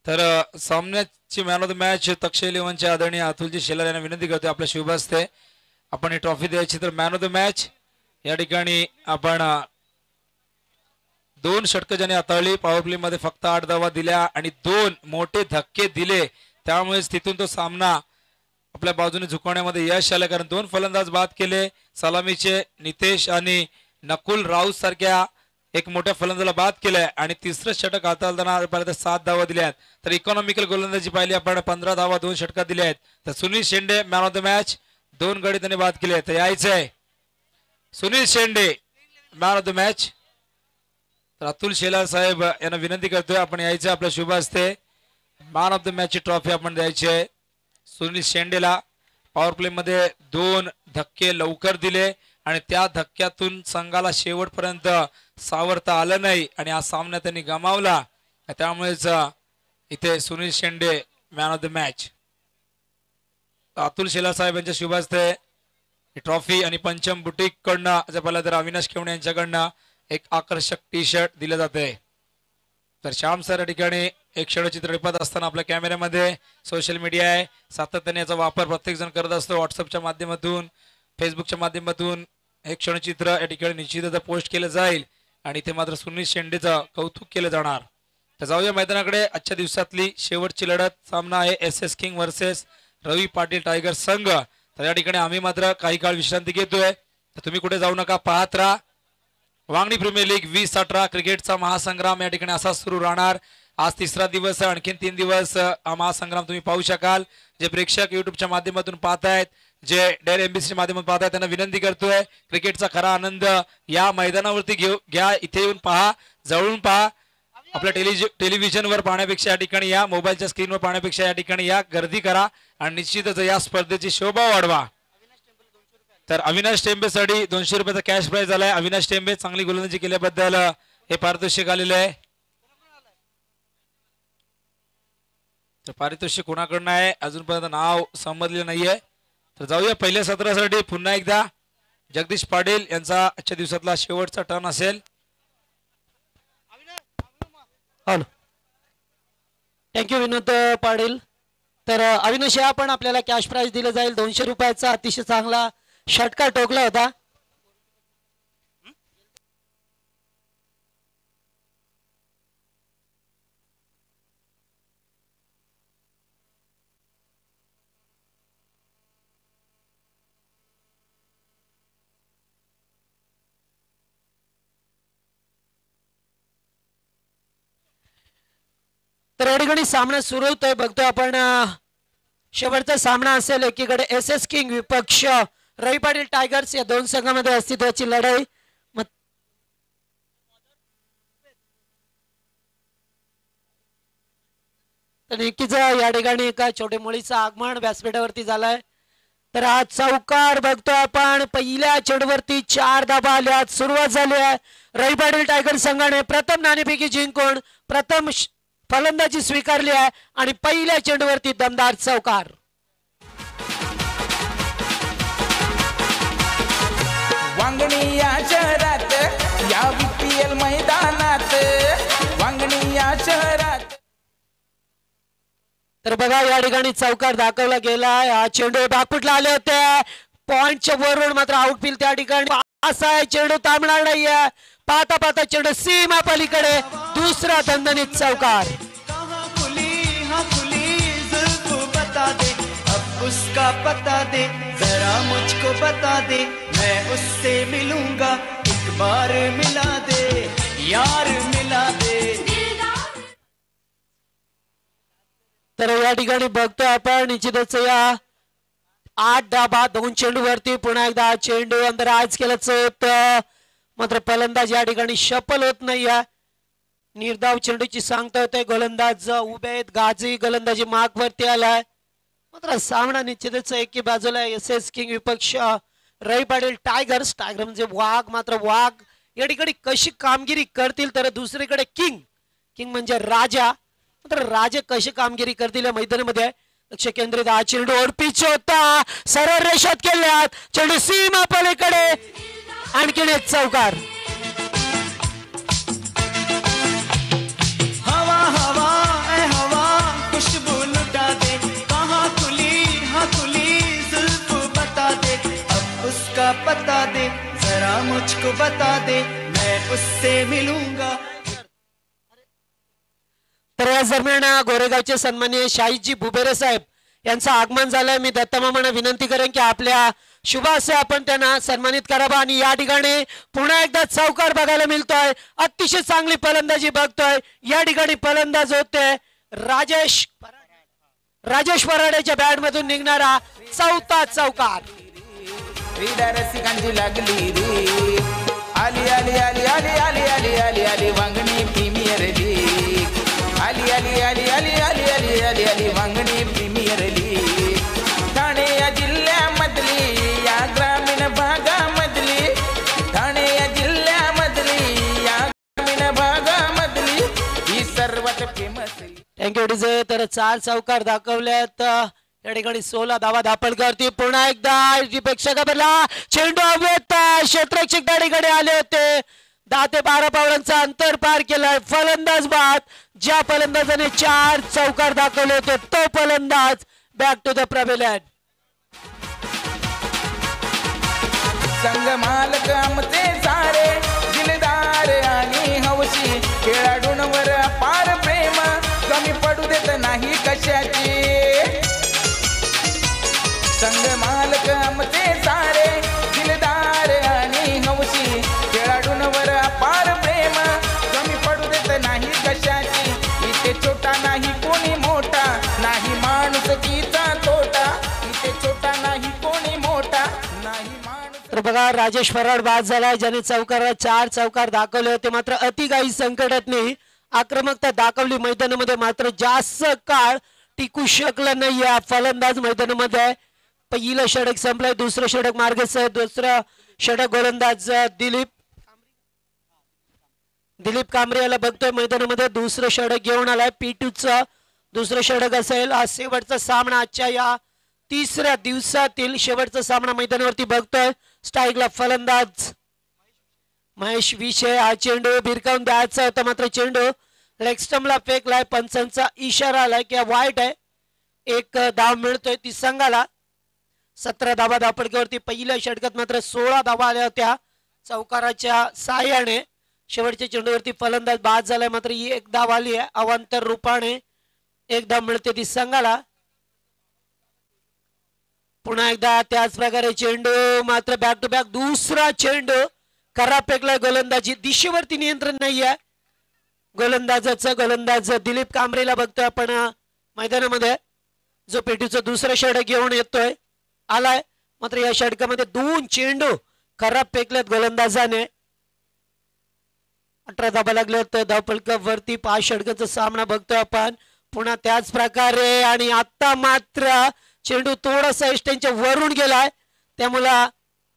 तर सामन्याची man of the match तक्षय 11चे आदरणीय अतुलजी शेलार यांना विनंती करतो आपल्या शुभ हस्ते आपण ही ट्रॉफी द्यायची। तर मॅन ऑफ द मॅच या ठिकाणी आपण 2 षटक ज्याने हाताळली, पॉवर प्ले मध्ये फक्त 8 धावा दिल्या आणि 2 मोठे धक्के दिले, त्यामुळेच तिथून तो सामना आपल्या बाजूने झुकवण्यामध्ये यश आलं। कारण 2 फलंदाज बाद केले, सलामीचे नितेश आणि नकुल राऊत सारख्या एक मोठ्या फलंदाजाला बाद केलंय आणि तिसरं षटक हाताळताना पाहिलं तर 7 धावा दिल्या आहेत। तर इकॉनॉमिकल गोलंदाजी पाहिली आपण 15 धावा 2 षटकात दिल्या आहेत। तर Sunil Shende man of the match, 2 गडी त्याने बाद केले। तर यायचंय Sunil Shende man of the match. तर अतुल शेलार साहेब यांना विनंती करतोय आपण यायचं आपल्या शुभ हस्ते मॅन ऑफ द मॅच ची ट्रॉफी आपण द्यायची आहे सुनील शेंडेला। पॉवर प्ले मध्ये 2 धक्के लवकर दिले आणि त्या धक्क्यातून संघाला शेवटपर्यंत सावरता आलं नाही आणि हा सामना त्यांनी गमावला, त्यामुळेच इथे Sunil Shende man of the match. Atul Shelar साहेब यांच्या शुभ हस्ते ट्रॉफी आणि पंचम बुटीक कडनं जर पाहिलं तर अविनाश केवणे यांच्याकडनं एक आकर्षक टी शर्ट दिले जाते। तर श्याम सर या ठिकाणी एक क्षणचित्र टिपत असताना आपल्या कॅमेऱ्यामध्ये सोशल मीडिया आहे, सातत्याने याचा वापर प्रत्येक जण करत असतो, व्हॉट्सअपच्या माध्यमातून फेसबुकच्या माध्यमातून एक क्षणचित्र या ठिकाणी निश्चितच पोस्ट केलं जाईल आणि इथे मात्र सुनील शेंडेचं कौतुक केलं जाणार। तर जाऊया मैदानाकडे। आजच्या दिवसातली शेवटची लढत सामना आहे SS किंग वर्सेस रवी पाटील टायगर संघ। तर या ठिकाणी आम्ही मात्र काही काळ विश्रांती घेतोय, तर तुम्ही कुठे जाऊ नका, पाहत राहा। वांगणी प्रीमियर लीग 2018 क्रिकेटचा महासंग्राम या ठिकाणी असा सुरू राहणार। आज तिसरा दिवस आहे, आणखीन 3 दिवस हा महासंग्राम तुम्ही पाहू शकाल। जे प्रेक्षक युट्यूबच्या माध्यमातून पाहतायत, जे डेअर एमबीसीच्या माध्यमातून पाहतायत, त्यांना विनंती करतोय क्रिकेटचा खरा आनंद या मैदानावरती घ्या, इथे येऊन पहा, जवळून पहा। आपल्या टेलिव्हिजनवर पाहण्यापेक्षा या ठिकाणी या, मोबाईलच्या स्क्रीनवर पाहण्यापेक्षा या ठिकाणी या, गर्दी करा आणि निश्चितच या स्पर्धेची शोभा वाढवा। तर अविनाश टेंबेसाठी 200 रुपयाचा कॅश प्राइज आलाय। अविनाश टेंबे चांगली गोलंदाजी केल्याबद्दल हे पारितोषिक आलेले आहे। तर पारितोषिक कोणाकडनं आहे अजूनपर्यंत नाव समजलेलं नाहीये। तर जाऊया पहिल्या सत्रासाठी। पुन्हा एकदा जगदीश पाटील यांचा आजच्या दिवसातला शेवटचा टर्न असेल। थँक्यू विनोद पाटील। तर अविनाश आपण आपल्याला कॅश प्राइज दिलं जाईल 200 रुपयाचा। अतिशय चांगला षटकार टोकला होता। तर या ठिकाणी सामना सुरू होतोय, बघतो आपण शेवटचा सामना असेल। एकीकडे SS किंग विपक्ष रवी पाटील टायगर्स या 2 संघांमध्ये अस्तित्वाची लढाई। तर नक्कीच या ठिकाणी एका छोट्या मुलीचं आगमन व्यासपीठावरती झालंय। तर आज चौकार बघतो आपण, पहिल्या चेंडूवरती 4 धावा आल्या, सुरुवात झाली आहे। रवी पाटील टायगर संघाने प्रथम नाणेफेकी जिंकून प्रथम फलंदाजी स्वीकारली आहे आणि पहिल्या चेंडूवरती दमदार चौकार। वांगणी या शहरात या BPL मैदानात, वांगणी या शहरात। तर बघा या ठिकाणी चौकार दाखवला गेलाय। हा चेंडू बॅकफुटला आले होते, पॉइंटच्या वरून मात्र आउटफील्ड त्या ठिकाणी असा आहे, चेंडू थांबणार नाहीये। पाहता पाहता चेंडू सीमा पलीकडे, दुसरा दणदणीत चौकार। उसका पता दे जरा मुझको बता दे, मैं उससे मिलूंगा, एक बार मिला दे यार मिला दे। तर या ठिकाणी बघतो आपण निश्चितच या 8 धावा 2 चेंडूवरती पुन्हा एकदा चेंडू अंदर आज केल्याच होत, मात्र फलंदाज या ठिकाणी सफल होत नाही। निर्धाव चेंडूची सांगता होते, गोलंदाज उभे आहेत, गाजी गोलंदाजी माग वरती आलाय, मात्र सामना निश्चितच एकी बाजूला SS किंग विपक्ष रवी पाटील टायगर्स। टायगर म्हणजे वाघ, मात्र वाघ या ठिकाणी कशी कामगिरी करतील, तर दुसरीकडे किंग म्हणजे राजा, मात्र राजे कशी कामगिरी करतील या मैदानामध्ये लक्ष केंद्रित। हा चेंडू ओढपीच होता, सरळ रेषात केल्यात, चेंडू सीमा पलीकडे, आणखीन एक चौकार। हवा हवा ए हवा मुझको बता दे मैं उससे मिलूंगा। तर या दरम्यान गोरेगावचे सन्माननीय शाहीजी भुबेरे साहेब यांचं आगमन झालंय। मी दत्तमामांना विनंती करेन की आपल्या शुभ असे आपण त्यांना सन्मानित करावं। आणि या ठिकाणी पुन्हा एकदा चौकार बघायला मिळतोय, अतिशय चांगली फलंदाजी बघतोय या ठिकाणी। फलंदाज होते राजेश पराडेच्या बॅट मधून निघणारा चौथा चौकार। क्रीडा रसिकांची लागली रे, आली आली आली आली आली आली आली आली वांगणी प्रीमियर लीग, आली आली आली आली आली आली आली आली वांगणी प्रीमियर लीग। ठाणे या जिल्ह्यामधली या ग्रामीण भागामधली, ठाणे या जिल्ह्यामधली या ग्रामीण भागामधली ही सर्वात फेमस। Thank you DJ. तर 4 चौकार दाखवल्यात या ठिकाणी 16 धावा दापलकरती। पुन्हा एकदा प्रेक्षकाला चेंडू हवेत, क्षेत्ररक्षक त्या ठिकाणी आले होते। 10 ते 12 पावलांचा अंतर पार केलाय। फलंदाज बाद, ज्या फलंदाजाने 4 चौकार दाखवले होते तो फलंदाज बॅक टू द प्रवेलन। संघ मालक आमचे सारे दिलदार आणि हौशी, खेळाडूंवर अपार प्रेम कमी पडू देत नाही कशाची। संघ मालक आमचे सारे दिलदार आणि हौशी, खेळाडूंवर अपार प्रेम कमी पडू देत नाही कशाची। इथे छोटा नाही कोणी मोठा, नाही माणुसकीचा तोटा, इथे छोटा नाही कोणी मोठा, नाही माणूस। तर बघा राजेश फराड बाद झालाय, ज्याने 4 चौकार दाखवले होते। मात्र अतिघाई संकटातनी आक्रमकता दाखवली मैदानामध्ये, मात्र जास्त काळ टिकू शकला नाही या फलंदाज मैदानामध्ये। पहिलं षटक संपलंय, दुसरं षटक मार्गस्थ आहे। दुसरं षटक गोलंदाज दिलीप कांबरे याला बघतोय मैदानामध्ये। दुसरं षटक घेऊन आलाय P2चं दुसरं षटक असेल। हा शेवटचा सामना आजच्या या 3ऱ्या दिवसातील शेवटचा सामना मैदानावरती बघतोय। स्ट्राईकला फलंदाज महेश विषय। हा चेंडू भिरकावून द्यायचा होता, मात्र चेंडू लेग स्टंपला फेकलाय। पंचांचा इशारा आलाय की वाईट आहे। 1 धाव मिळतोय ती संघाला। 17 धावा धापडकीवरती। पहिल्या षटकात मात्र 16 धावा आल्या होत्या चौकाराच्या साहाय्याने। शेवटच्या चेंडूवरती फलंदाज बाद झालाय, मात्र ही 1 धाव आली आहे अवांतर रूपाने। 1 धाव मिळते ती संघाला। पुन्हा एकदा त्याच प्रकारे चेंडू, मात्र बॅक टू बॅक दुसरा चेंडू खराब फेकलाय। गोलंदाजी दिशेवरती नियंत्रण नाहीये गोलंदाजाचं। गोलंदाज दिलीप कांबरेला बघतोय आपण मैदानामध्ये, जो पेटीचं दुसरं षटक घेऊन येतोय आलाय। मात्र या षटकामध्ये 2 चेंडू खराब फेकलेत गोलंदाजाने। 18 धावा लागल्यात धावफलकावरती। 5 षटकांचा सामना बघतोय आपण पुन्हा त्याच प्रकारे। आणि आता मात्र चेंडू थोडासा एस्टेंच्या वरून गेलाय, त्यामुळे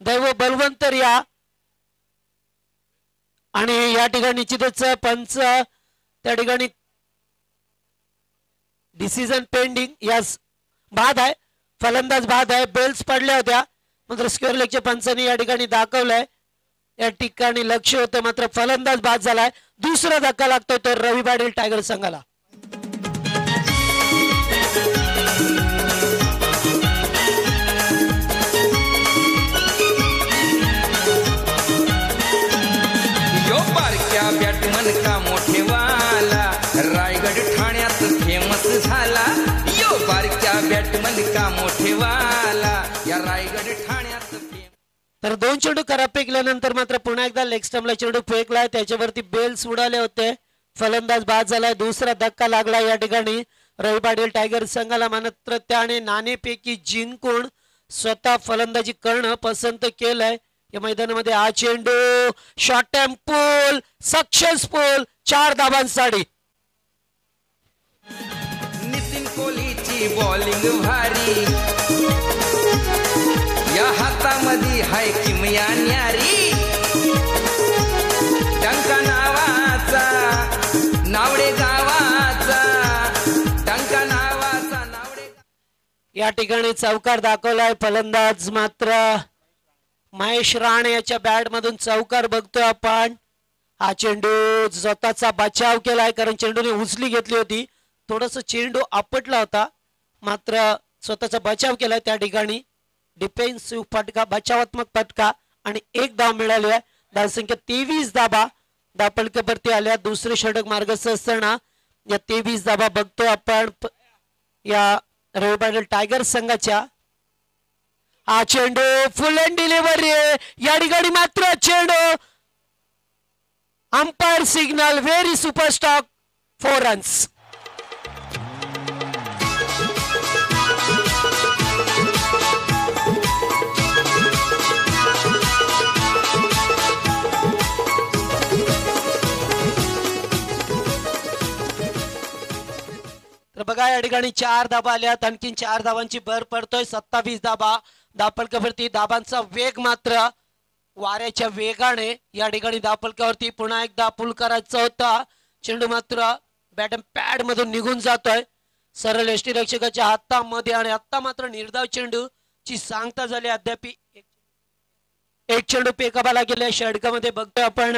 दैव बलवंतर या। आणि या ठिकाणी निश्चितच पंच त्या ठिकाणी डिसिजन पेंडिंग यास बाद आहे। फलंदाज बाद आहे। बेल्स पडल्या होत्या, मात्र स्क्वेअर लेगच्या पंचांनी या ठिकाणी दाखवलंय। या ठिकाणी लक्ष होतं, मात्र फलंदाज बाद झालाय। दुसरा धक्का लागतोय तो रवी पाटील टायगर संघाला। बारक्या बॅटमन का मोठेवाला रायगड ठाण्यात फेमस झाला। यो बारक्या बॅटमन का मोठेवाला या रायगड ठाण्यात। तर 2 चेंडू खराब फेकल्यानंतर मात्र पुन्हा एकदा लेग स्टंपला चेंडू फेकलाय, त्याच्यावरती बेल्स उडाले होते। फलंदाज बाद झालाय। दुसरा धक्का लागला या ठिकाणी रवी पाटील टायगर संघाला। मात्र त्याने नाणेफेकी जिंकून स्वतः फलंदाजी करणं पसंत केलंय या मैदानामध्ये। हा चेंडू शॉर्ट टेम्पल सक्सेसफुल 4 धावांसाठी। नितीन कोहलीची बॉलिंग भारी, या हातामध्ये हाय किमया न्यारी। टंका नावाचा नावडे गावाचा, टंका नावाचा नावडे। या ठिकाणी चौकार दाखवलाय फलंदाज, मात्र महेश राणे याच्या बॅट मधून चौकार बघतोय आपण। हा चेंडू स्वतःचा बचाव केलाय, कारण चेंडूने उचली घेतली होती। थोडस चेंडू आपटला होता, मात्र स्वतःचा बचाव केलाय त्या ठिकाणी। डिफेन्सिव्ह फटका, बचावात्मक फटका आणि 1 धाव मिळाली आहे। धावसंख्या 23 धाबा धापलकावरती आल्या. दुसरे षटक मार्गस्थ असताना या 23 धाबा बघतो आपण या रॉयल पॅडल टायगर संघाच्या. हा चेंडू फुल अँड डिलिव्हरी या ठिकाणी मात्र चेंडू umpire signal very super stock 4 runs. तर बघा या ठिकाणी 4 धाबा आल्यात. आणखीन 4 धावांची भर पडतोय. 27 धाबा धापलकावरती. धाबांचा वेग मात्र वाऱ्याच्या वेगाने या ठिकाणी धापलकावरती पुन्हा एकदा पूल करायचा होता. चेंडू मात्र बॅट पॅड मधून निघून जातोय सरळ यष्टीरक्षकाच्या हातामध्ये. आणि आता मात्र निर्धाव चेंडू ची सांगता झाली. अद्याप एक चेंडू पेकाबाला गेल्या षटकामध्ये बघतोय आपण.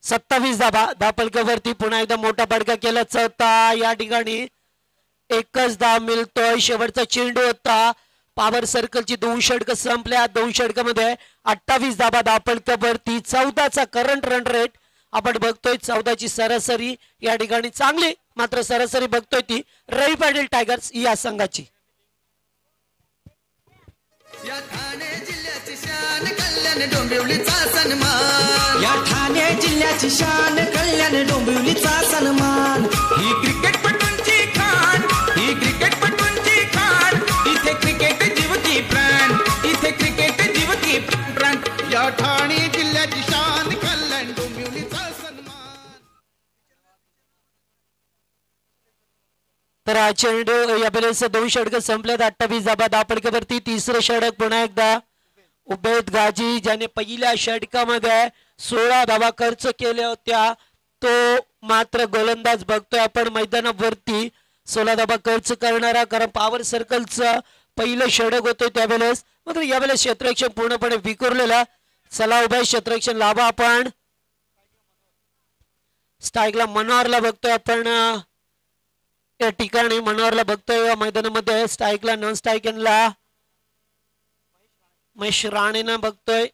27 धाबा धापलकावरती. पुन्हा एकदा मोठा फटका केलाच होता. या ठिकाणी एकच धाव मिळतोय. शेवटचा चेंडू होता. पॉवर सर्कलची 2 षटक संपल्या. 2 षटकामध्ये 28 धाबा धापलकावरती. 14चा करंट रन रेट आपण बघतोय. 14ची सरासरी या ठिकाणी चांगली मात्र सरासरी बघतोय ती रॉयल पॅडल टायगर्स या संघाची. या ठाणे जिल्ह्याची शान कल्याण डोंबिवलीचा सन्मान. या ठाणे जिल्ह्याची शान कल्याण डोंबिवलीचा सन्मान. ही क्रिकेटपटूंची खाण, ही क्रिकेटपटूंची खाण. इथे क्रिकेट जीवती प्राण, इथे क्रिकेट जीवती प्राण. या ठाणे जिल्ह्याची शान कल्याण डोंबिवलीचा सन्मान. तर हा चेंडू या बेलेस 2 षटक संपल्यात. 28 धाबा धापलकावरती. तिसरं षटक पुन्हा एकदा उबेद गाजी ज्याने पहिल्या षटकामध्ये 16 धाबा खर्च केल्या होत्या तो मात्र गोलंदाज बघतोय आपण मैदानावरती. 16 धाबा खर्च करणारा, कारण पॉवर सर्कलचं पहिलं षटक होतं त्यावेळेस. मात्र यावेळेस क्षेत्ररक्षण पूर्णपणे विखुरलेला. चला उभ्या क्षेत्ररक्षण लाभा आपण. स्ट्राईकला मनोहरला बघतोय आपण. या ठिकाणी मनोहरला बघतोय मैदानामध्ये. स्ट्राईकला नॉन स्ट्राईकला महेश राणेना बघतोय.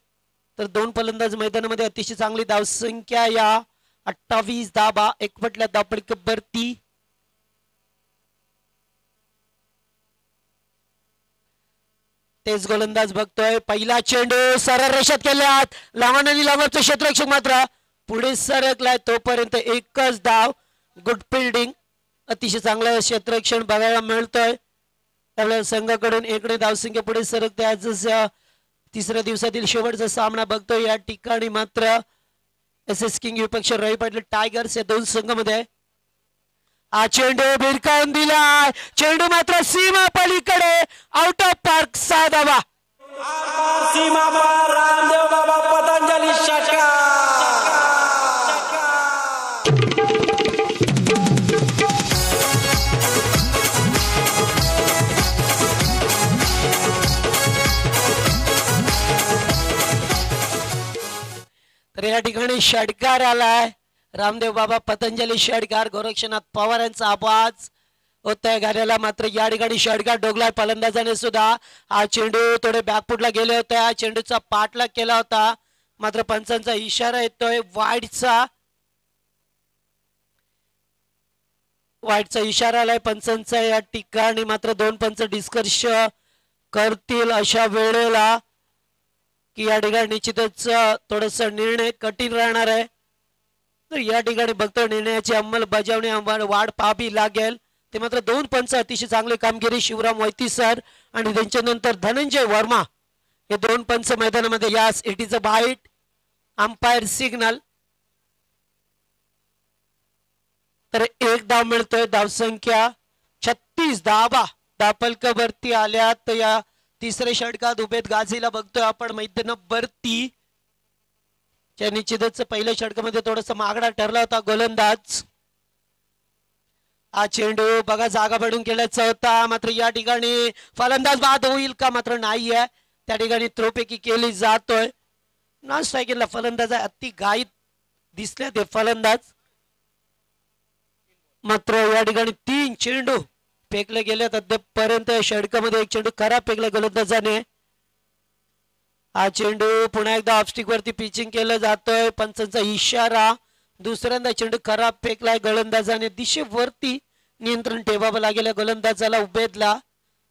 तर 2 फलंदाज मैदानामध्ये. अतिशय चांगली धावसंख्या या 28 धाबा एकवटल्या धापलकावरती. तेच गोलंदाज बघतोय. पहिला चेंडू सरळ रेषेत केल्यात. लांबून आणि लांबचं क्षेत्ररक्षक मात्र पुढे सरकलाय. तोपर्यंत एकच धाव. Good fielding. अतिशय चांगलं क्षेत्ररक्षण बघायला मिळतोय. त्यावेळेस संघाकडून 1 धावसंख्या पुढे सरकते. आज तिसऱ्या दिवसातील शेवटचा सामना बघतोय. या ठिकाणी मात्र SS किंग विपक्ष रॉयल पॅडल टायगर्स या 2 संघामध्ये. हा चेंडू भिरकावून दिला. चेंडू मात्र सीमा पलीकडे आउट ऑफ पार्क. 6 धावा. सीमा पार रामदेव बाबा पतंजली षटकार. तर या ठिकाणी षटकार आलाय. रामदेव बाबा पतंजली षटकार. गोरक्षनाथ पवार यांचा आवाज होतोय गाण्याला. मात्र या ठिकाणी षटकार डोगलाय फलंदाजाने सुद्धा. हा चेंडू थोडे बॅकफुटला गेले होते. हा चेंडूचा पाठलाग केला होता. मात्र पंचांचा इशारा येतोय वाईडचा. वाईडचा इशारा आलाय पंचांचा या ठिकाणी. मात्र 2 पंच डिस्कर्ष करतील अशा वेळेला की या ठिकाणी निश्चितच थोडस निर्णय कठीण राहणार आहे. तर या ठिकाणी बघतो निर्णयाची अंमलबजावणी वाढ पाहावी लागेल. ते मात्र 2 पंच अतिशय चांगली कामगिरी. शिवराम वैती सर आणि त्यांच्यानंतर धनंजय वर्मा हे 2 पंच मैदानामध्ये. यास it is a wide. Umpire signal. तर 1 धाव मिळतोय. धावसंख्या 36 धावा धापलकावरती आल्यात. या तिसऱ्या षटकात उबेद गाझीला बघतोय आपण मैदानावरती. निश्चितच पहिल्या षटकामध्ये थोडासा मागडा ठरला होता गोलंदाज. हा चेंडू बघा जागा पडून केल्याचा होता. मात्र या ठिकाणी फलंदाज बाद होईल का? मात्र नाहीये. त्या ठिकाणी थ्रोपैकी केली जातोय. नॉन स्ट्रायकिंगला फलंदाज आहे. अति घाईत दिसले ते फलंदाज. मात्र या ठिकाणी 3 चेंडू फेकले गेलेत अद्यापपर्यंत षटकामध्ये. एक चेंडू खराब फेकला गोलंदाजाने. हा चेंडू पुन्हा एकदा ऑफस्टिक वरती पिचिंग केलं जातोय. पंचांचा इशारा. दुसऱ्यांदा चेंडू खराब फेकलाय गोलंदाजाने. दिशेवरती नियंत्रण ठेवावं लागेल गोलंदाजाला उबेदला,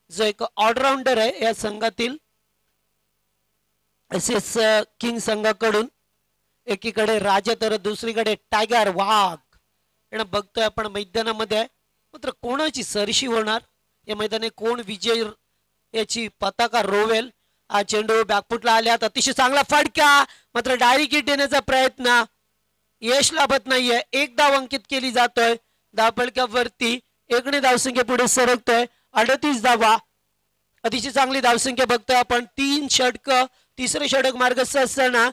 जो एक ऑलराऊंडर आहे या संघातील एसएस किंग संघाकडून. एकीकडे राजा तर दुसरीकडे टायगर वाघ. बघतोय आपण मैदानामध्ये. मात्र कोणाची सरशी होणार या मैदानात, कोण विजय याची पताका रोवेल. हा चेंडू बॅकफुटला आल्यात. अतिशय चांगला फटका. मात्र डायरेक्ट हिट देण्याचा प्रयत्न यश लाभत नाहीये. एक धाव अंकित केली जातोय. धावफलकावरती 1 धावसंख्या पुढे सरकतोय. 38 धावा. अतिशय चांगली धावसंख्या बघतोय आपण. 3 षटक. तिसरे षटक मार्गस्थ असताना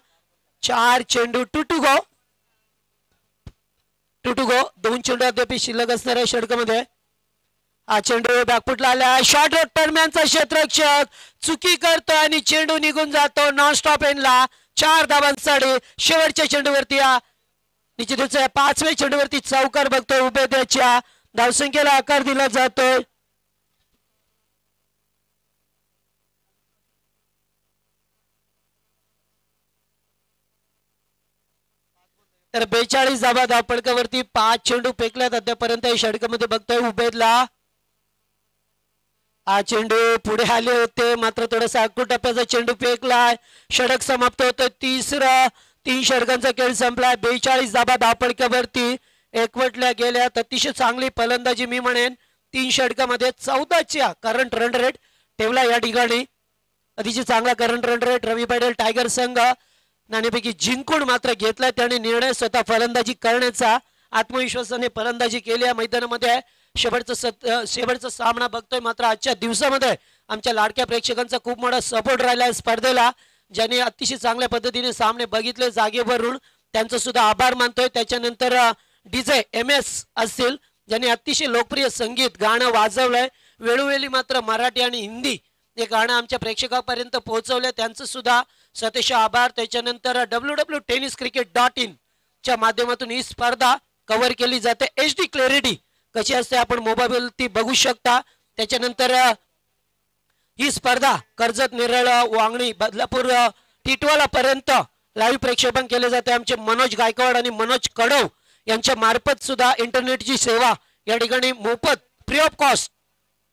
4 चेंडू टू टू गो. 2 चेंडू अद्याप शिल्लक असणाऱ्या षटकामध्ये. हा चेंडू बॅकफुटला आला. शॉर्ट दरम्यानचा क्षेत्ररक्षक चुकी करतोय आणि चेंडू निघून जातो नॉन स्टॉप एंडला. 4 धावांसाठी शेवटच्या चेंडूवरती निश्चितच 5व्या चेंडूवरती चौकार बघतोय. उभेद्याच्या धावसंख्येला आकार दिला जातोय. तर 42 धावा धावफलकावरती. 5 चेंडू फेकल्यात अद्यापर्यंत षटकामध्ये बघतोय उबेदला. हा चेंडू पुढे आले होते मात्र थोडासा अकूट टप्प्याचा चेंडू फेकलाय. षटक समाप्त होतं. 3 षटकांचा खेळ संपलाय. 42 धावा धावफलकावरती एकवटल्या गेल्यात. अतिशय चांगली फलंदाजी मी म्हणेन. 3 षटकामध्ये 14च्या करंट रन रेट ठेवला या ठिकाणी. अतिशय चांगला करंट रन रेट रवी पाटील टायगर संघ नाणेपैकी जिंकून मात्र घेतला. त्याने निर्णय स्वतः फलंदाजी करण्याचा. आत्मविश्वासाने फलंदाजी केली या मैदानामध्ये. शेवटचा सामना बघतोय. मात्र आजच्या दिवसामध्ये आमच्या लाडक्या प्रेक्षकांचा खूप मोठा सपोर्ट राहिला स्पर्धेला. ज्यांनी अतिशय चांगल्या पद्धतीने सामने बघितले जागेवरून त्यांचं सुद्धा आभार मानतोय. त्याच्यानंतर डीजे MS असतील ज्यांनी अतिशय लोकप्रिय संगीत गाणं वाजवलंय. वेळोवेळी मात्र मराठी आणि हिंदी हे गाणं आमच्या प्रेक्षकापर्यंत पोहोचवले. त्यांचं सुद्धा सतेश आभार. त्याच्यानंतर www.tenniscricket.in च्या माध्यमातून ही स्पर्धा कव्हर केली जाते. HD क्लॅरिटी कशी असते आपण मोबाईलवरती बघू शकता. त्याच्यानंतर ही स्पर्धा कर्जत, नेरळ, वांगणी, बदलापूर, टिटवाला पर्यंत लाईव्ह प्रक्षेपण केले जाते. आमचे मनोज गायकवाड आणि मनोज कडव यांच्या मार्फत सुद्धा इंटरनेटची सेवा या ठिकाणी मोफत, फ्री ऑफ कॉस्ट,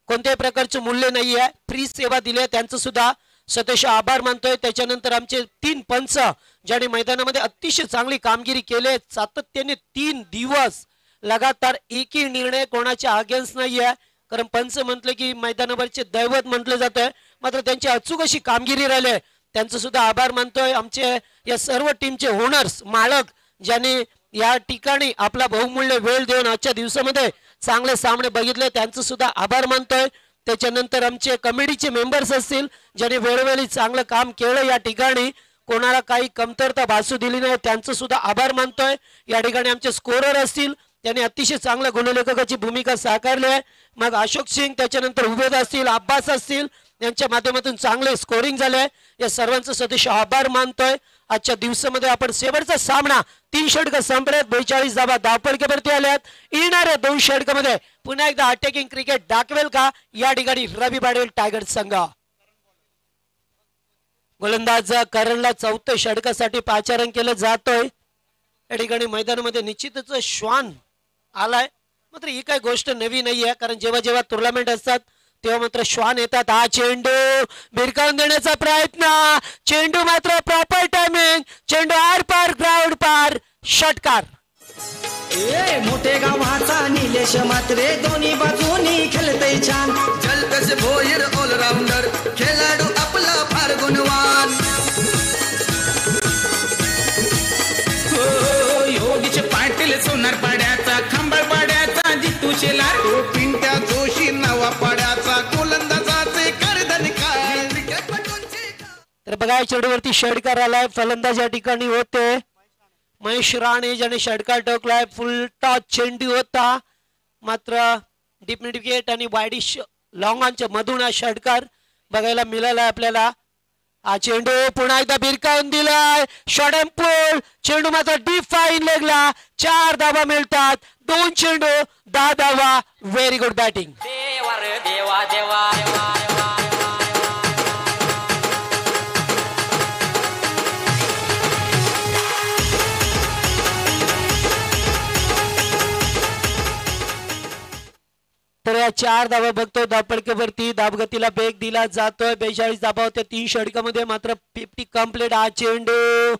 कोणत्याही प्रकारचे मूल्य नाही आहे, फ्री सेवा दिली आहे. त्यांचं सुद्धा सतेश आभार मानतोय. त्याच्यानंतर आमचे 3 पंच ज्यांनी मैदानामध्ये अतिशय चांगली कामगिरी केली. सातत्याने 3 दिवस लगातार एकही निर्णय कोणाच्या अगेन्स्ट नाही आहे. कारण पंच म्हटले की मैदानावरचे दैवत म्हटलं जातंय. मात्र त्यांची अचूक अशी कामगिरी राहिली. त्यांचं सुद्धा आभार मानतोय. आमचे या सर्व टीमचे ओनर्स, मालक ज्यांनी या ठिकाणी आपला बहुमूल्य वेळ देऊन आजच्या दिवसामध्ये चांगले सामने बघितले त्यांचं सुद्धा आभार मानतोय. त्याच्यानंतर आमचे कमिटीचे मेंबर्स असतील ज्यांनी वेळोवेळी चांगलं काम केलं. या ठिकाणी कोणाला काही कमतरता भासू दिली नाही त्यांचं सुद्धा आभार मानतोय. या ठिकाणी आमचे स्कोरर असतील त्यांनी अतिशय चांगल्या गुणलेखकाची भूमिका साकारली आहे. मग अशोक सिंग, त्याच्यानंतर उबेद असतील, अब्बास असतील यांच्या माध्यमातून चांगले स्कोरिंग झाले. या सर्वांचं सतीश आभार मानतोय. आजच्या दिवसामध्ये आपण शेवटचा सामना 3 षटक संपल्यात. 42 धावा धावफलकावरती आल्यात. येणाऱ्या 2 षटकामध्ये पुन्हा एकदा अटॅकिंग क्रिकेट दाखवेल का या ठिकाणी रवी पाटील टायगर संघ. गोलंदाज करणला 4थ्या षटकासाठी पाचारण केलं जातोय. या ठिकाणी मैदानामध्ये निश्चितच श्वान आलाय. मात्र ही काही गोष्ट नवी नाही आहे कारण जेव्हा जेव्हा टुर्नामेंट असतात तेव्हा मात्र श्वान येतात. हा चेंडू भिरकावून देण्याचा प्रयत्न. चेंडू मात्र प्रॉपर टायमिंग. चेंडू आर पार, ग्राउंड पार, षटकार. ए मोठे गावाचा निलेश मात्रे दोन्ही बाजूनी खेळतय छान. जलकस भोईर ऑलराऊंडर खेळाडू आपला फार गुणवान. योगीचे पाटील सोनार पाड्याचा, खंबाळ पाड्याचा जितू शेलार, पिंट्या जोशी नवा पाड्याचा, गोलंदाजाचे करधन काय. तर बघा चेंडूवरती षटकार आलाय. फलंदाज या ठिकाणी होते महेश राणे ज्याने षटकार टोकलाय. फुल टॉस चेंडू होता मात्र डीप मिड विकेट आणि वाईडिश लॉंग ऑनच्या मधून हा षटकार बघायला मिळाला आपल्याला. हा चेंडू पुन्हा एकदा भिरकावून दिलाय. शॉर्ट अँड पुल चेंडू मात्र डीप फाईन लेगला. 4 धावा मिळतात. 2 चेंडू 10 धावा. Very good batting. देवा रे देवा देवा देवा देवा. तर या 4 धावा बघतो धावपडकेवरती. धावगतीला वेग दिला जातोय. 42 धावा होत्या 3 षटकामध्ये मात्र 50 कंप्लीट. हा चेंडू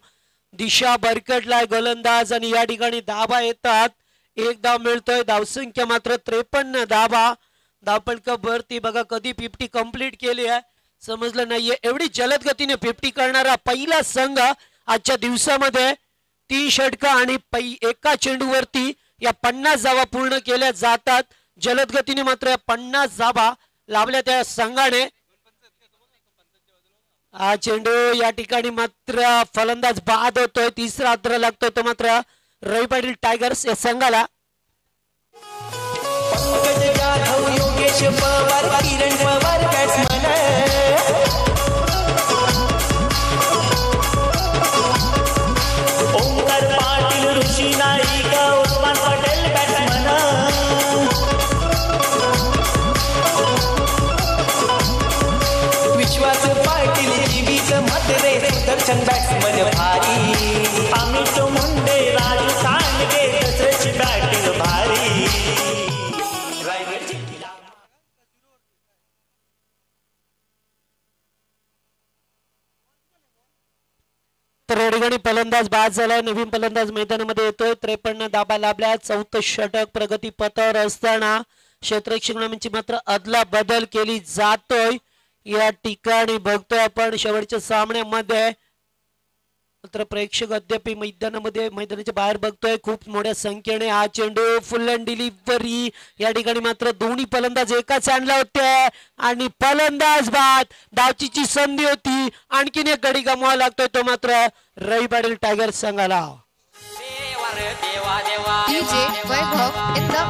दिशा भरकटलाय गोलंदाज आणि या ठिकाणी धावा येतात. 1 धाव मिळतोय. धावसंख्या मात्र 53 धावा. धावपडकावरती बघा कधी 50 कंप्लीट केली आहे समजलं नाहीये. एवढी जलद गतीने 50 करणारा पहिला संघ आजच्या दिवसामध्ये. 3 षटक आणि एका चेंडूवरती या 50 धावा पूर्ण केल्या जातात. जलद गतीने मात्र 50 धावा लावल्या त्या संघाने. हा चेंडू या ठिकाणी मात्र फलंदाज बाद होतोय. 3रा अद्र लागतोय तो मात्र रवी पाटील टायगर्स या संघाला. पंकज जाधव योगेश पवार किरण पवार बॅट्समन. ओंकार पाटील ऋषी नाईक उस्मान पटेल बॅट्समन. विश्वास पाटील जीवित म्हात्रे सुदर्शन बॅट्समन भारी. अमित मुंडे राजू सांडगे दसऱ्याची बॅटिंग भारी. तर या ठिकाणी फलंदाज बाद झालाय. नवीन फलंदाज मैदानामध्ये येतोय. 53 धावा लाभल्या. 4थं षटक प्रगती पथावर असताना क्षेत्ररक्षणाची मात्र अदला बदल केली जातोय. या ठिकाणी बघतोय आपण शेवटच्या सामन्यामध्ये मात्र प्रेक्षक अद्याप मैदानाच्या बाहेर बघतोय खूप मोठ्या संख्येने. हा चेंडू फुल अँड डिलिव्हरी. या ठिकाणी मात्र दोन्ही फलंदाज एकाच आणला होते आणि फलंदाज बाद. धावचीची संधी होती. आणखीन एक गडी गमवावा लागतोय तो मात्र रवी पाटील टायगर्स संघाला. देवा रे देवा देवा DJ Vaibhav in the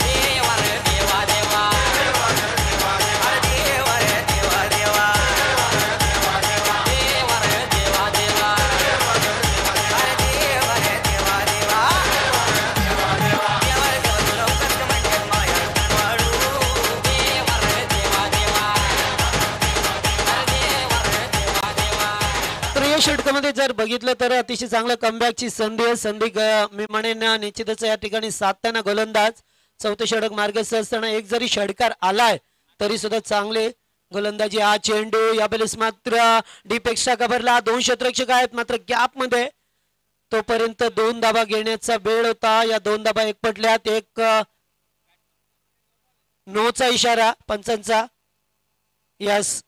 देवा रे देवा देवा अरे देवा रे देवा देवा देवा रे देवा देवा अरे देवा रे देवा देवा देवा रे देवा लवकर कमेंट माया वाढू. देवा रे देवा देवा अरे देवा रे देवा देवा. तर या षटकामध्ये जर बघितलं तर अतिशय चांगलं कमबॅकची संधी आहे. मी म्हणेन निश्चितच या ठिकाणी साधताना गोलंदाज 4थं षटक मार्गस्थ असताना एक जरी षटकार आलाय तरी सुद्धा चांगले गोलंदाजी. हा चेंडू या वेळेस मात्र डीप एक्स्ट्रा कव्हरला 2 क्षेत्ररक्षक आहेत मात्र गॅप मध्ये तोपर्यंत 2 धावा घेण्याचा वेळ होता. या 2 धावा एकपटल्यात. एक नोचा इशारा पंचांचा. यस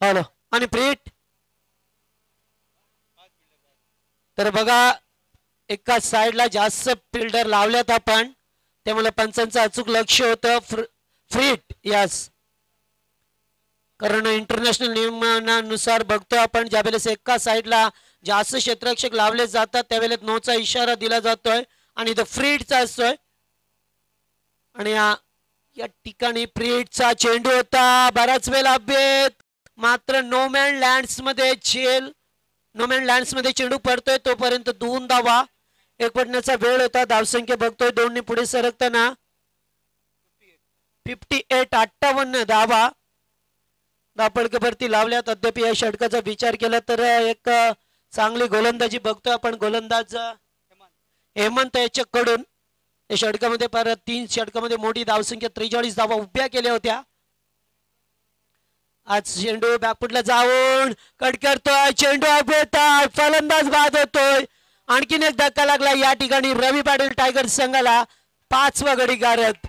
हॅलो आणि प्रीट. तर बघा एका साइडला जास्त फिल्डर लावल्यात आपण त्यामुळे पंचांचं अचूक लक्ष होतं. फ्रीट यस कारण इंटरनॅशनल नियमानुसार बघतो आपण ज्यावेळेस एका साइडला जास्त क्षेत्ररक्षक लावले जातात त्यावेळेस नोचा इशारा दिला जातोय आणि तो फ्रीटचा असतोय. आणि या ठिकाणी फ्रीटचा चेंडू होता. बराच वेळ अभ्येत मात्र नो मॅन लँड्स मध्ये चेंडू पडतोय तोपर्यंत 2 धावा एकपटण्याचा वेळ होता. धावसंख्या बघतोय 2 पुढे सरकताना 58 धावा धावपडकेवरती लावल्यात. अद्याप या षटकाचा विचार केला तर एक चांगली गोलंदाजी बघतोय आपण. गोलंदाज हेमंत याच्याकडून या षटकामध्ये परत 3 षटकामध्ये मोठी धावसंख्या 43 धावा उभ्या केल्या होत्या. आज चेंडू बॅकफुटला जाऊन कट करतोय. चेंडू अभ्येतात. फलंदाज बाद होतोय. आणखीन एक धक्का लागला या ठिकाणी रवी पाटील टायगर्स संघाला. 5वा गडी गारत.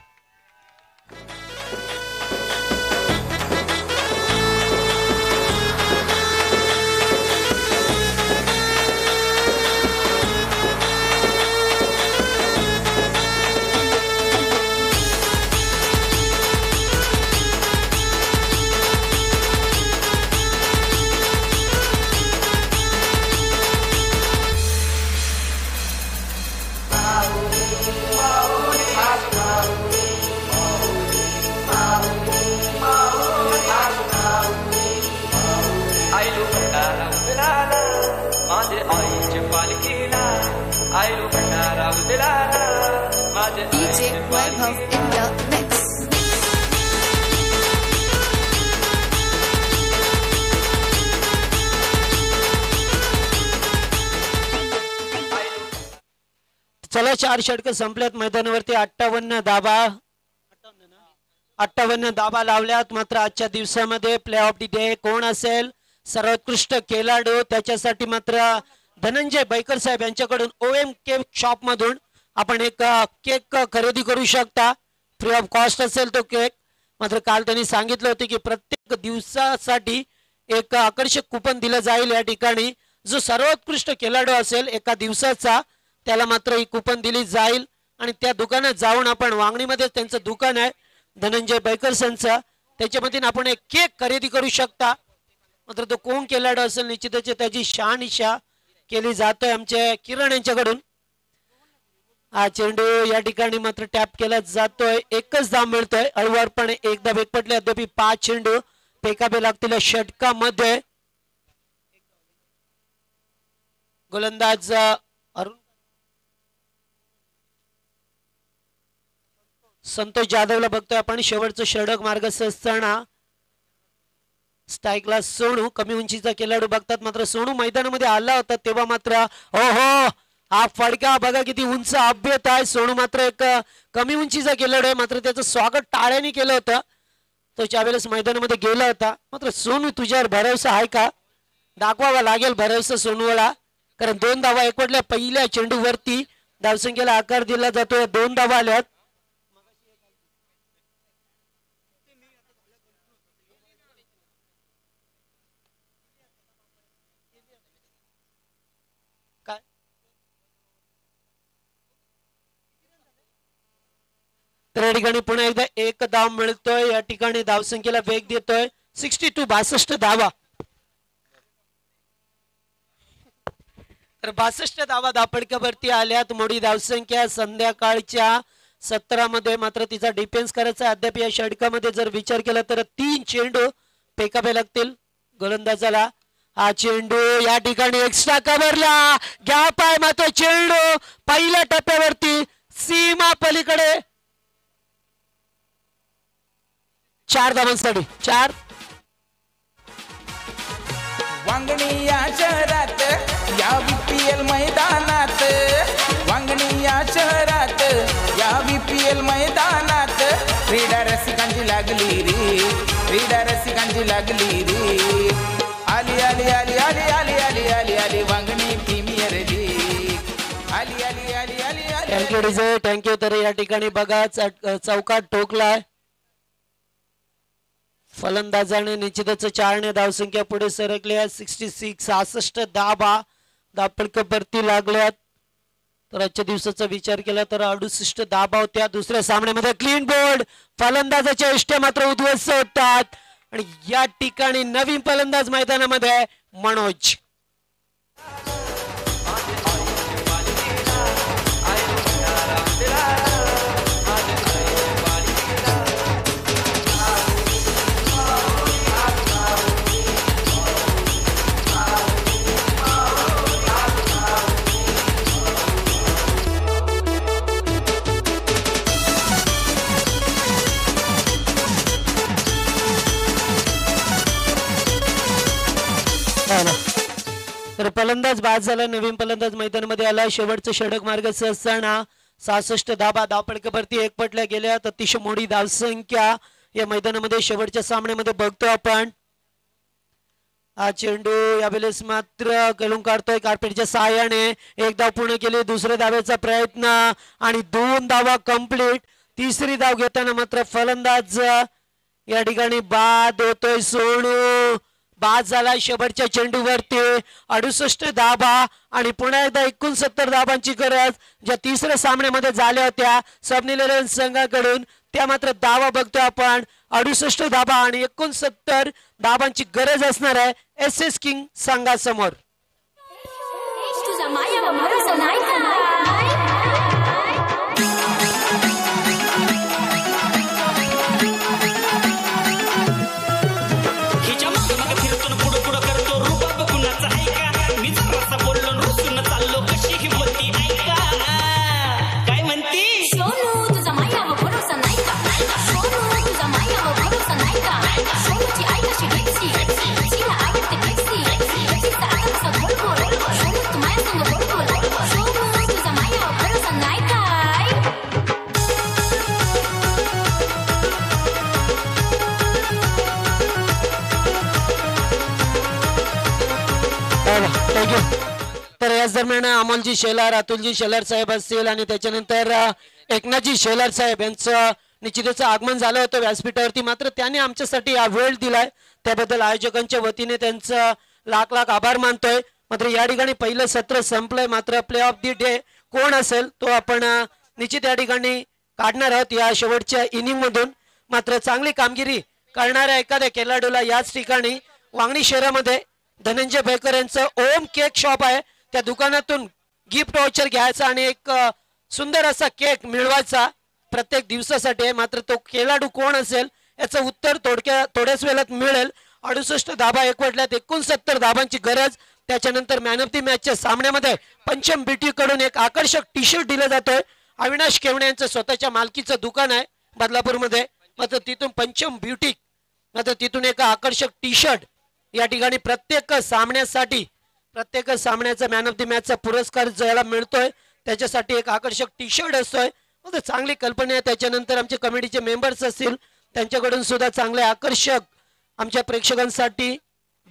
विठ्ठलाला माझे आईचे पालखीला आयलो भंडारा उदलाला माझे DJ Vaibhav in the mix. चला 4 षटक संपल्यात मैदानावरती 58 धाबा लावल्यात. मात्र आजच्या दिवसामध्ये प्ले ऑफ दी डे कोण असेल सर्वोत्कृष्ट खेळाडू त्याच्यासाठी मात्र धनंजय बैकर साहेब यांच्याकडून OM केक शॉप मधून आपण एक केक खरेदी करू शकता. फ्री ऑफ कॉस्ट असेल तो केक. मात्र काल त्यांनी सांगितलं होते की प्रत्येक दिवसासाठी एक आकर्षक कुपन दिलं जाईल. या ठिकाणी जो सर्वोत्कृष्ट खेळाडू असेल एका दिवसाचा त्याला मात्र ही कुपन दिली जाईल. आणि त्या दुकानात जाऊन आपण वांगणीमध्ये त्यांचं दुकान आहे धनंजय बैकर्सांचं त्याच्यामध्ये आपण एक केक खरेदी करू शकता. मात्र तो कोण खेळाडू असेल निश्चितच त्याची शहानिशा केली जातोय आमच्या किरण यांच्याकडून. हा चेंडू या ठिकाणी मात्र टॅप केला जातोय. एकच धाव मिळतोय हळूवारपणे एकदा वेगपटले. अद्याप 5 चेंडू फेकावे लागतील षटकामध्ये. गोलंदाज अरुण संतोष जाधवला बघतोय आपण. शेवटचं षटक मार्गस्थ असताना स्ट्राईकला सोनू कमी उंचीचा खेळाडू बघतात. मात्र सोनू मैदानामध्ये आला होता तेव्हा मात्र हो हा फडका बघा किती उंच अभ्यत आहे. सोनू मात्र एक कमी उंचीचा खेळाडू आहे. मात्र त्याचं स्वागत टाळ्याने केलं होतं. तो ज्यावेळेस मैदानामध्ये गेला होता. मात्र सोनू तुझ्यावर भरोसा आहे का? दाखवावा लागेल भरोसा सोनूला. कारण 2 धावा एकवटल्या पहिल्या चेंडूवरती. धावसंख्येला आकार दिला जातोय. 2 धावा आल्यात. तर या ठिकाणी पुन्हा एकदा एक धाव मिळतोय. या ठिकाणी धावसंख्येला वेग देतोय 62 धावा. तर 62 धावा धापडक्यावरती आल्यात. मोठी धावसंख्या संध्याकाळच्या 17 मध्ये. मात्र तिचा डिफेन्स करायचा अद्याप या षटकामध्ये जर विचार केला तर 3 चेंडू फेकावे लागतील गोलंदाजाला. हा चेंडू या ठिकाणी एक्स्ट्रा कव्हरला गॅप आहे. मात्र चेंडू पहिल्या टप्प्यावरती सीमा पलीकडे 4 धावांसाठी 4. वांगणी या शहरात या BPL मैदानात वांगणी या शहरात या BPL मैदानात क्रीडा रसिकांची लागली रे क्रीडा रसिकांची लागली रे. आली आली आली आली आली आली आली आली वांगणी प्रीमियर लीग आली आली आली आली आली. Thank you DJ thank you. तर या ठिकाणी बघा चौकात ठोकलाय फलंदाजाने. निश्चितच 4 धावसंख्या पुढे सरकली आहे. 66 धावा धापडक्यावरती लागल्यात. तर आजच्या दिवसाचा विचार केला तर 68 धावा होत्या. दुसऱ्या सामन्यामध्ये क्लीन बोर्ड. फलंदाजाच्या इष्ट्या मात्र उद्ध्वस्त होतात. आणि या ठिकाणी नवीन फलंदाज मैदानामध्ये मनोज. तर फलंदाज बाद झाला. नवीन फलंदाज मैदानामध्ये आला. शेवटचं षटक मार्गस्थ असताना 66 धावा धापडक्यावरती एकपटल्या गेल्यात. अतिशय मोठी धावसंख्या या मैदानामध्ये शेवटच्या सामन्यामध्ये बघतो आपण. हा चेंडू यावेळेस मात्र गळून काढतोय कार्पेटच्या सहाय्याने. एक धाव पूर्ण केली. दुसऱ्या धावेचा प्रयत्न आणि 2 धावा कंप्लीट. तिसरी धाव घेताना मात्र फलंदाज या ठिकाणी बाद होतोय. सोनू बाद झाला शेवटच्या चेंडूवरती. 68 धावा आणि पुन्हा एकदा 69 धावांची गरज ज्या तिसऱ्या सामन्यामध्ये झाल्या होत्या सबनील संघाकडून त्या मात्र धावा बघतोय आपण. 68 धावा आणि 69 धावांची गरज असणार आहे SS किंग संघासमोर. हिच्या मागे मागे फिरतो पुढं पुढं करतो रुबाब कुणाचा आहे थँक्यू. तर याच दरम्यान अमोलजी शेलार, अतुलजी शेलार साहेब असतील आणि त्याच्यानंतर एकनाथजी शेलार साहेब यांचं निश्चितच आगमन झालं होतं व्यासपीठावरती. मात्र त्यांनी आमच्यासाठी हा वेळ दिलाय त्याबद्दल आयोजकांच्या वतीने त्यांचं लाख लाख आभार मानतोय. मात्र या ठिकाणी पहिलं सत्र संपलंय. मात्र प्ले ऑफ दी डे कोण असेल तो आपण निश्चित या ठिकाणी काढणार आहोत या शेवटच्या इनिंग मधून. मात्र चांगली कामगिरी करणाऱ्या एखाद्या खेळाडूला याच ठिकाणी वांगणी शहरामध्ये धनंजय बेकर यांचं ओम केक शॉप आहे त्या दुकानातून गिफ्ट वाउचर घ्यायचा आणि एक सुंदर असा केक मिळवायचा प्रत्येक दिवसासाठी आहे. मात्र तो खेळाडू कोण असेल याचं उत्तर थोड्याच वेळात मिळेल. 68 धाबा एकवटल्यात, 69 धाबांची गरज. त्याच्यानंतर मॅन ऑफ दी मॅचच्या सामन्यामध्ये पंचम बीटी कडून एक आकर्षक टी शर्ट दिला जातोय. अविनाश केवणे यांचं स्वतःच्या मालकीचं दुकान आहे बदलापूरमध्ये. मात्र तिथून पंचम ब्युटी, मात्र तिथून एक आकर्षक टी शर्ट या ठिकाणी प्रत्येक सामन्यासाठी, प्रत्येक सामन्याचा मॅन ऑफ दी मॅचचा पुरस्कार ज्याला मिळतोय त्याच्यासाठी एक आकर्षक टी शर्ट असतोय. मात्र चांगली कल्पना आहे. त्याच्यानंतर आमचे कमिटीचे मेंबर्स असतील त्यांच्याकडून सुद्धा चांगले आकर्षक आमच्या प्रेक्षकांसाठी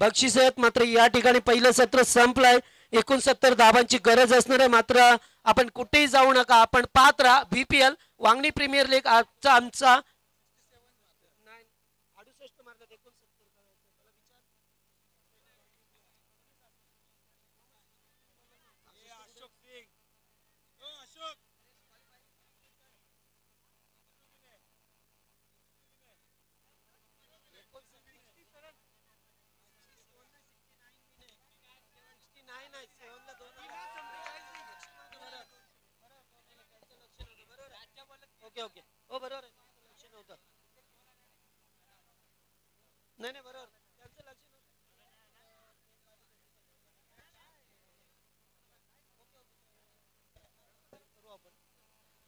बक्षीस आहेत. मात्र या ठिकाणी पहिलं सत्र संपलंय. 69 धाबांची गरज असणार आहे. मात्र आपण कुठेही जाऊ नका, आपण पाहत राहा VPL वांगणी प्रीमियर लीग. आमचा ओके ओके हो बरोबर आहे. लक्ष नव्हतं. नाही नाही बरोबर त्यांचं लक्ष नव्हतं.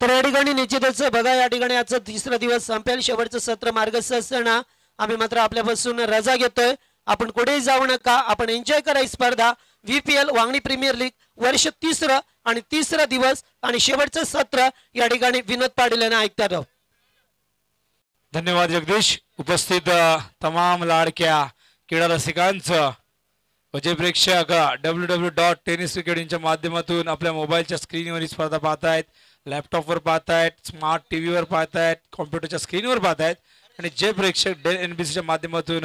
तर या ठिकाणी निश्चितच बघा या ठिकाणी आजचा तिसरा दिवस संपेल. शेवटचं सत्र मार्गस्थ असताना आम्ही मात्र आपल्यापासून रजा घेतोय. आपण कुठेही जाऊ नका, आपण एन्जॉय करा ही स्पर्धा. VPL वांगणी प्रीमियर लीग वर्ष 3रं आणि 3रा दिवस आणि शेवटचं सत्र या ठिकाणी विनोद पाटील यांना ऐकता राहू. धन्यवाद जगदीश. उपस्थित तमाम लाडक्या क्रीडा रसिकांचं व जे प्रेक्षक www.tenniscricketच्या माध्यमातून आपल्या मोबाईलच्या स्क्रीनवर ही स्पर्धा पाहतायत, लॅपटॉपवर पाहतायत, स्मार्ट टीव्हीवर पाहतायत, कॉम्प्युटरच्या स्क्रीनवर पाहतायत आणि जे प्रेक्षक NBCच्या माध्यमातून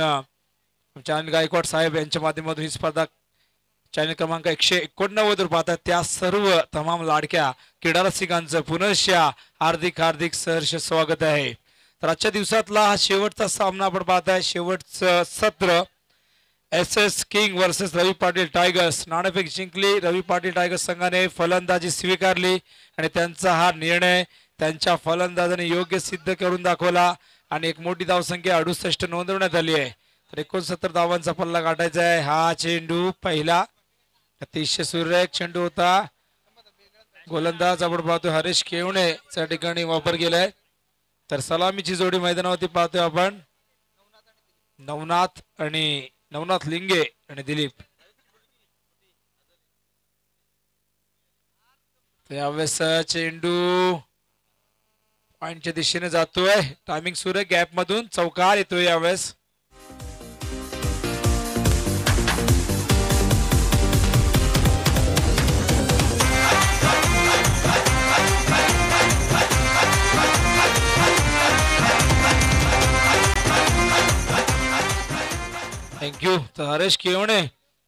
चॅनल गायकवाड साहेब यांच्या माध्यमातून ही स्पर्धा चॅनल क्रमांक 189 वर पाहतात त्या सर्व तमाम लाडक्या क्रीडा रसिकांचं पुनश्च हार्दिक हार्दिक सहर्ष स्वागत आहे. तर आजच्या दिवसातला हा शेवटचा सामना आपण पाहताय. शेवटचं सत्र SS किंग वर्सेस रवी पाटील टायगर्स. नाणेफेक जिंकली, रवी पाटील टायगर्स संघाने फलंदाजी स्वीकारली आणि त्यांचा हा निर्णय त्यांच्या फलंदाजाने योग्य सिद्ध करून दाखवला आणि एक मोठी धावसंख्या 68 नोंदवण्यात आली आहे. तर 69 धावांचा पल्ला गाठायचा आहे. हा चेंडू पहिला अतिशय सुरेख चेंडू होता. गोलंदाज आपण पाहतोय हरीश केवणे त्या ठिकाणी वापर केलाय. तर सलामीची जोडी मैदानावरती पाहतोय आपण नवनाथ लिंगे आणि दिलीप. यावेळेस चेंडू पॉइंटच्या दिशेने जातोय. टायमिंग सुरेख गॅप मधून चौकार येतोय यावेळेस. थँक्यू. तर हरेश केवणे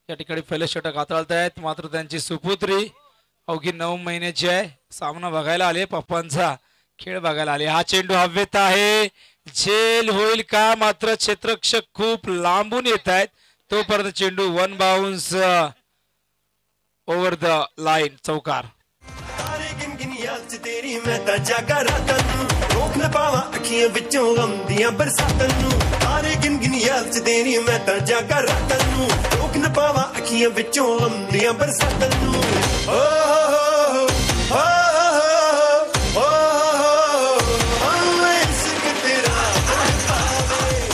या ठिकाणी पहिलं षटक हाताळत आहेत. मात्र त्यांची सुपुत्री अवघी 9 महिन्याची आहे. सामना बघायला आले, पप्पांचा खेळ बघायला आले. हा चेंडू हवेत आहे, झेल होईल का? मात्र क्षेत्ररक्षक खूप लांबून येत आहेत. तोपर्यंत चेंडू 1 बाउन्स ओव्हर द लाईन, चौकार. तेरी मैं ता जागा रातां नूं रोक न पावां अखियां विचों गम दियां बरसातां नूं तारे गिन गिन याद च तेरी मैं ता जागा रातां नूं रोक न पावां अखियां विचों गम दियां बरसातां नूं ओ हो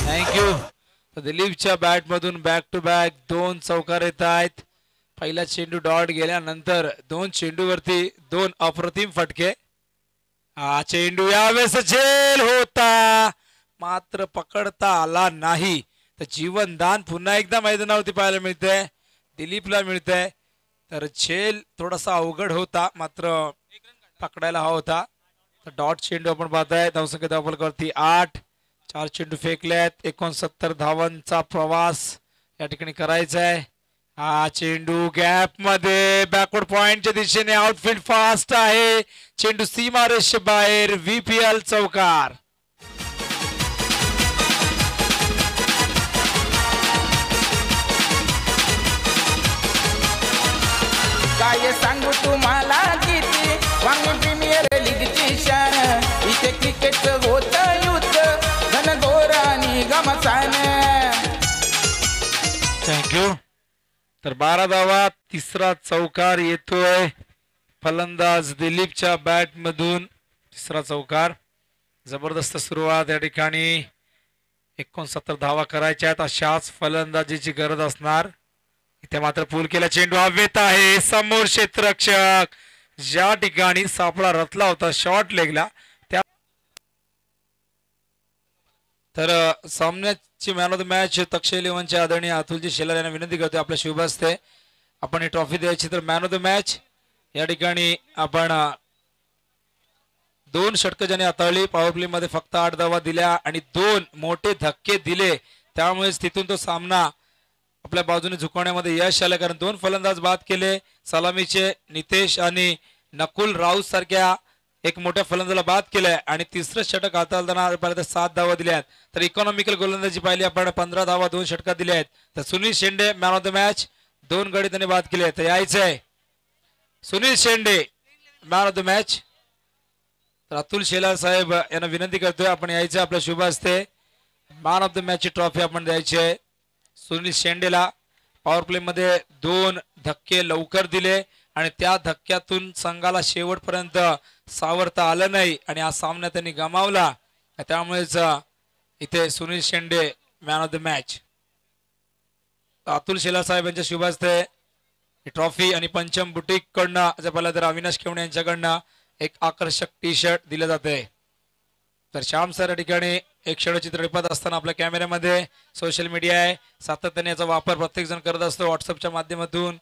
थँक्यू. दिलीपच्या बॅट मधून बॅक टू बॅक 2 चौकार येत आहेत. पहिला चेंडू डॉट गेल्यानंतर 2 चेंडूवरती 2 अप्रतिम फटके. हा चेंडू यावेळेस झेल होता, मात्र पकडता आला नाही. तर जीवनदान पुन्हा एकदा मैदानावरती पाहायला मिळते. दिलीपला मिळतंय. तर झेल थोडासा अवघड होता, मात्र पकडायला हवा होता. तर डॉट चेंडू आपण पाहताय. धावसंख्या धावफलकावरती 8. 4 चेंडू फेकलेत. 69 धावांचा प्रवास या ठिकाणी करायचा आहे. हा चेंडू गॅप मध्ये बॅकवर्ड पॉइंटच्या दिशेने. आउटफील्ड फास्ट आहे. चेंडू सीमारेषे बाहेर. VPL चौकार. काय सांगू तुम्हाला किती वांगी प्रीमियर लीगची शान. इथे क्रिकेटचं होतं युद्ध घनघोरानी गमसान. थँक्यू. तर 12 धावा. तिसरा चौकार येतोय फलंदाज दिलीपच्या बॅट मधून. तिसरा चौकार. जबरदस्त सुरुवात या ठिकाणी. 69 धावा करायच्या आहेत. अशाच फलंदाजीची गरज असणार. इथे मात्र पूल केला चेंडू हवेत आहे. समोर क्षेत्ररक्षक ज्या ठिकाणी सापळा रचला होता शॉर्ट लेगला त्या. तर सामन्याची मॅन ऑफ द मॅच तक्षय 11चे आदरणीय अतुलजी शेलार यांना विनंती करतोय आपल्या शुभ हस्ते आपण ही ट्रॉफी द्यायची. तर मॅन ऑफ द मॅच या ठिकाणी आपण 2 षटकं ज्याने हाताळली. पॉवर प्ले मध्ये फक्त 8 धावा दिल्या आणि 2 मोठे धक्के दिले. त्यामुळेच तिथून तो सामना आपल्या बाजूने झुकवण्यामध्ये यश आलं. कारण 2 फलंदाज बाद केले. सलामीचे नितेश आणि नकुल राऊत सारख्या एक मोठ्या फलंदाजाला बाद केलाय आणि तिसरं षटक हाताळताना 7 धावा दिल्या आहेत. तर इकॉनॉमिकल गोलंदाजी पाहिली आपण 15 धावा 2 षटकात दिल्या आहेत. तर Sunil Shende man of the match. 2 गडी त्याने बाद केले आहेत. तर यायचंय Sunil Shende man of the match. तर अतुल शेलार साहेब यांना विनंती करतोय आपण यायचं आपल्या शुभ हस्ते. मॅन ऑफ द मॅच ची ट्रॉफी आपण द्यायची आहे सुनील शेंडेला. पॉवर प्ले मध्ये 2 धक्के लवकर दिले आणि त्या धक्क्यातून संघाला शेवटपर्यंत सावरता आलं नाही आणि हा सामना त्यांनी गमावला. त्यामुळेच इथे Sunil Shende man of the match. Atul Shelar साहेब यांच्या शुभ हस्ते ही ट्रॉफी आणि पंचम बुटीक कडनं पहिला तर अविनाश खेवणे यांच्याकडनं एक आकर्षक टी शर्ट दिले जाते. तर श्याम सर या ठिकाणी एक क्षणचित्र टिपत असताना आपल्या कॅमेऱ्यामध्ये सोशल मीडिया आहे सातत्याने याचा वापर प्रत्येक जण करत असतो. व्हॉट्सअपच्या माध्यमातून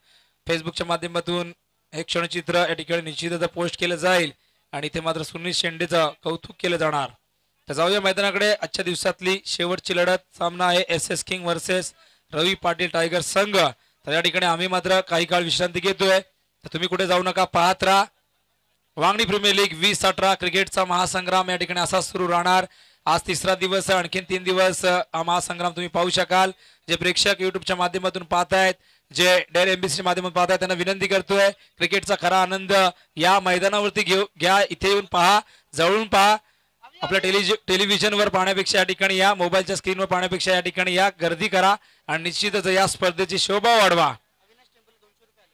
फेसबुकच्या माध्यमातून हे क्षणचित्र या ठिकाणी निश्चितच पोस्ट केलं जाईल आणि इथे मात्र सुनील शेंडेचं कौतुक केलं जाणार. तर जाऊया मैदानाकडे. आजच्या दिवसातली शेवटची लढत सामना आहे SS किंग वर्सेस रवी पाटील टायगर संघ. तर या ठिकाणी आम्ही मात्र काही काळ विश्रांती घेतोय. तर तुम्ही कुठे जाऊ नका, पाहत राहा. वांगणी प्रीमियर लीग 2018 क्रिकेटचा महासंग्राम या ठिकाणी असाच सुरू राहणार. आज तिसरा दिवस, आणखीन 3 दिवस हा महासंग्राम तुम्ही पाहू शकाल. जे प्रेक्षक युट्यूबच्या माध्यमातून पाहतायत, जे डेअर MBC माध्यमातून पाहतायत, त्यांना विनंती करतोय क्रिकेटचा खरा आनंद या मैदानावरती घ्या. इथे येऊन पहा, जवळून पहा. आपल्या टेलिव्हिजनवर पाहण्यापेक्षा या ठिकाणी या, मोबाईलच्या स्क्रीनवर पाहण्यापेक्षा या ठिकाणी या, गर्दी करा आणि निश्चितच या स्पर्धेची शोभा वाढवा.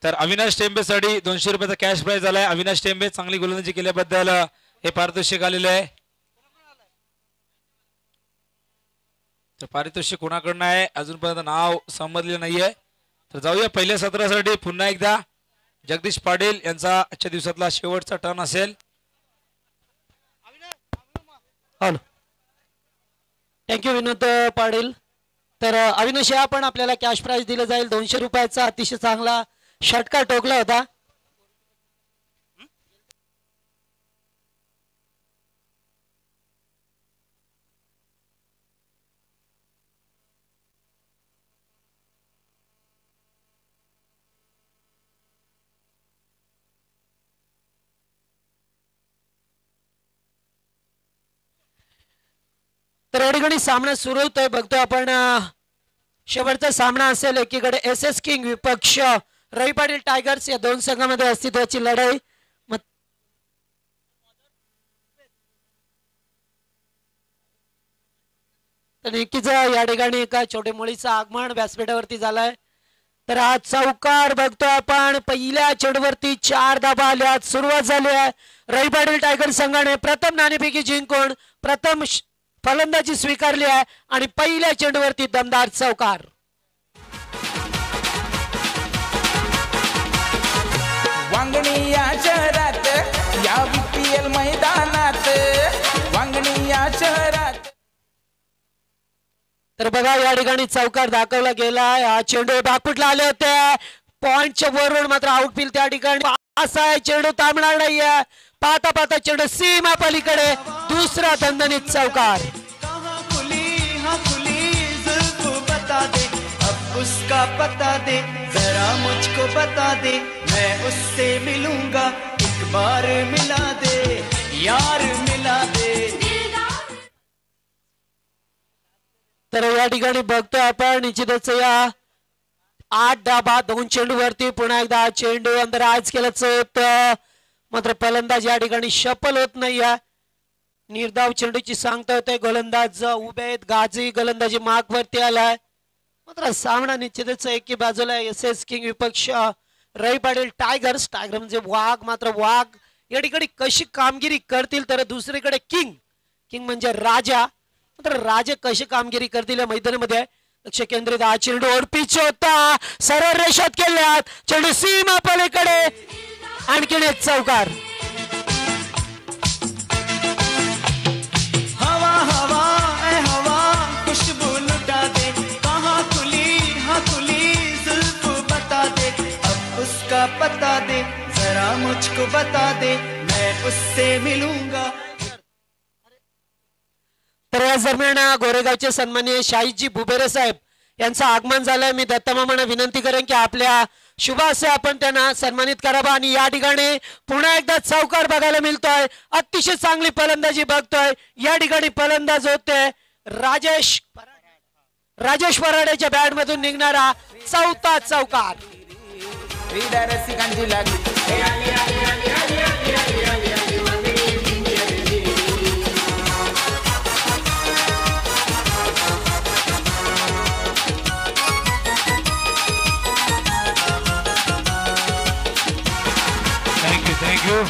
तर अविनाश टेंबेसाठी 200 रुपयाचा कॅश प्राइज आलाय. अविनाश टेंबे चांगली गोलंदाजी केल्याबद्दल हे पारितोषिक आलेलं आहे. तर पारितोषिक कोणाकडनं आहे अजूनपर्यंत नाव समजलेलं नाहीये. तर जाऊया पहिल्या सत्रासाठी. पुन्हा एकदा जगदीश पाटील यांचा आजच्या दिवसातला शेवटचा टर्न असेल. थँक्यू विनोद पाटील. तर अविनाश या पण आपल्याला कॅश प्राइज दिलं जाईल 200 रुपयाचा. अतिशय चांगला षटकार ठोकला होता. तर या ठिकाणी सामना सुरू होतोय. बघतोय आपण शेवटचा सामना असेल. एकीकडे SS किंग विपक्ष रवी पाटील टायगर्स या 2 संघांमध्ये अस्तित्वाची लढाई. नक्कीच या ठिकाणी एका छोटे मुलीचं आगमन व्यासपीठावरती झालंय. तर आज चौकार बघतोय आपण. पहिल्या चेंडूवरती 4 धाबा आल्यात. सुरुवात झाली आहे. रवी पाटील टायगर संघाने प्रथम नाणेफेकी जिंकून प्रथम फलंदाजी स्वीकारली आहे आणि पहिल्या चेंडूवरती दमदार चौकार. वांगणी या शहरात या VPL मैदानात. वांगणी या शहरात. तर बघा बघा या ठिकाणी चौकार दाखवला गेलाय. हा चेंडू बागपुटला आले होते पॉइंटच्या वरून मात्र आउटफील्ड त्या ठिकाणी असा आहे. चेंडू थांबणार नाहीये. पाहता पाहता चेंडू सीमा पलीकडे दुसरा दणदणीत चौकार. कहाँ खुली हाँ खुली जुल्फ बता दे अब उसका पता दे जरा मुझको बता दे मैं उससे मिलूंगा एक बार मिला दे यार मिला दे. तर या ठिकाणी बघतोय आपण निश्चितच या 8 डाबा 2 चेंडू वरती पुन्हा एकदा हा चेंडू अंदर आज केलंच होत. मात्र फलंदाज या ठिकाणी सफल होत नाही. निर्धाव चेंडूची सांगता होते. गोलंदाज उभे आहेत. गाजी गोलंदाजी माग वरती आलाय. मात्र सामना निश्चितच एकी बाजूला SS किंग विपक्ष रवी पाटील टायगर्स. टायगर म्हणजे वाघ. मात्र वाघ या ठिकाणी कशी कामगिरी करतील तर दुसरीकडे किंग म्हणजे राजा. मात्र राजे कशी कामगिरी करतील या मैदानामध्ये लक्ष केंद्रित. हा चेंडू ओढपीच होता. सरळ रेषात केल्यात. चेंडू सीमा पलीकडे आणखीन एक चौकार. हवा हवा ए हवा खुशबू लुटा दे कहाँ खुली हाँ खुली जुल्फ बता दे अब उसका पता दे जरा मुझको बता दे मैं उससे मिलूंगा. तर या दरम्यान गोरेगावचे सन्माननीय शाहीजी भुबेरे साहेब यांचं आगमन झालंय. मी दत्तमामांना विनंती करेन की आपल्या शुभ असे आपण त्यांना सन्मानित करावं. आणि या ठिकाणी पुन्हा एकदा चौकार बघायला मिळतोय. अतिशय चांगली फलंदाजी बघतोय. या ठिकाणी फलंदाज होते राजेश पराडेच्या बॅट मधून निघणारा चौथा चौकार. क्रीडा रसिकांची लागली थँक्यू.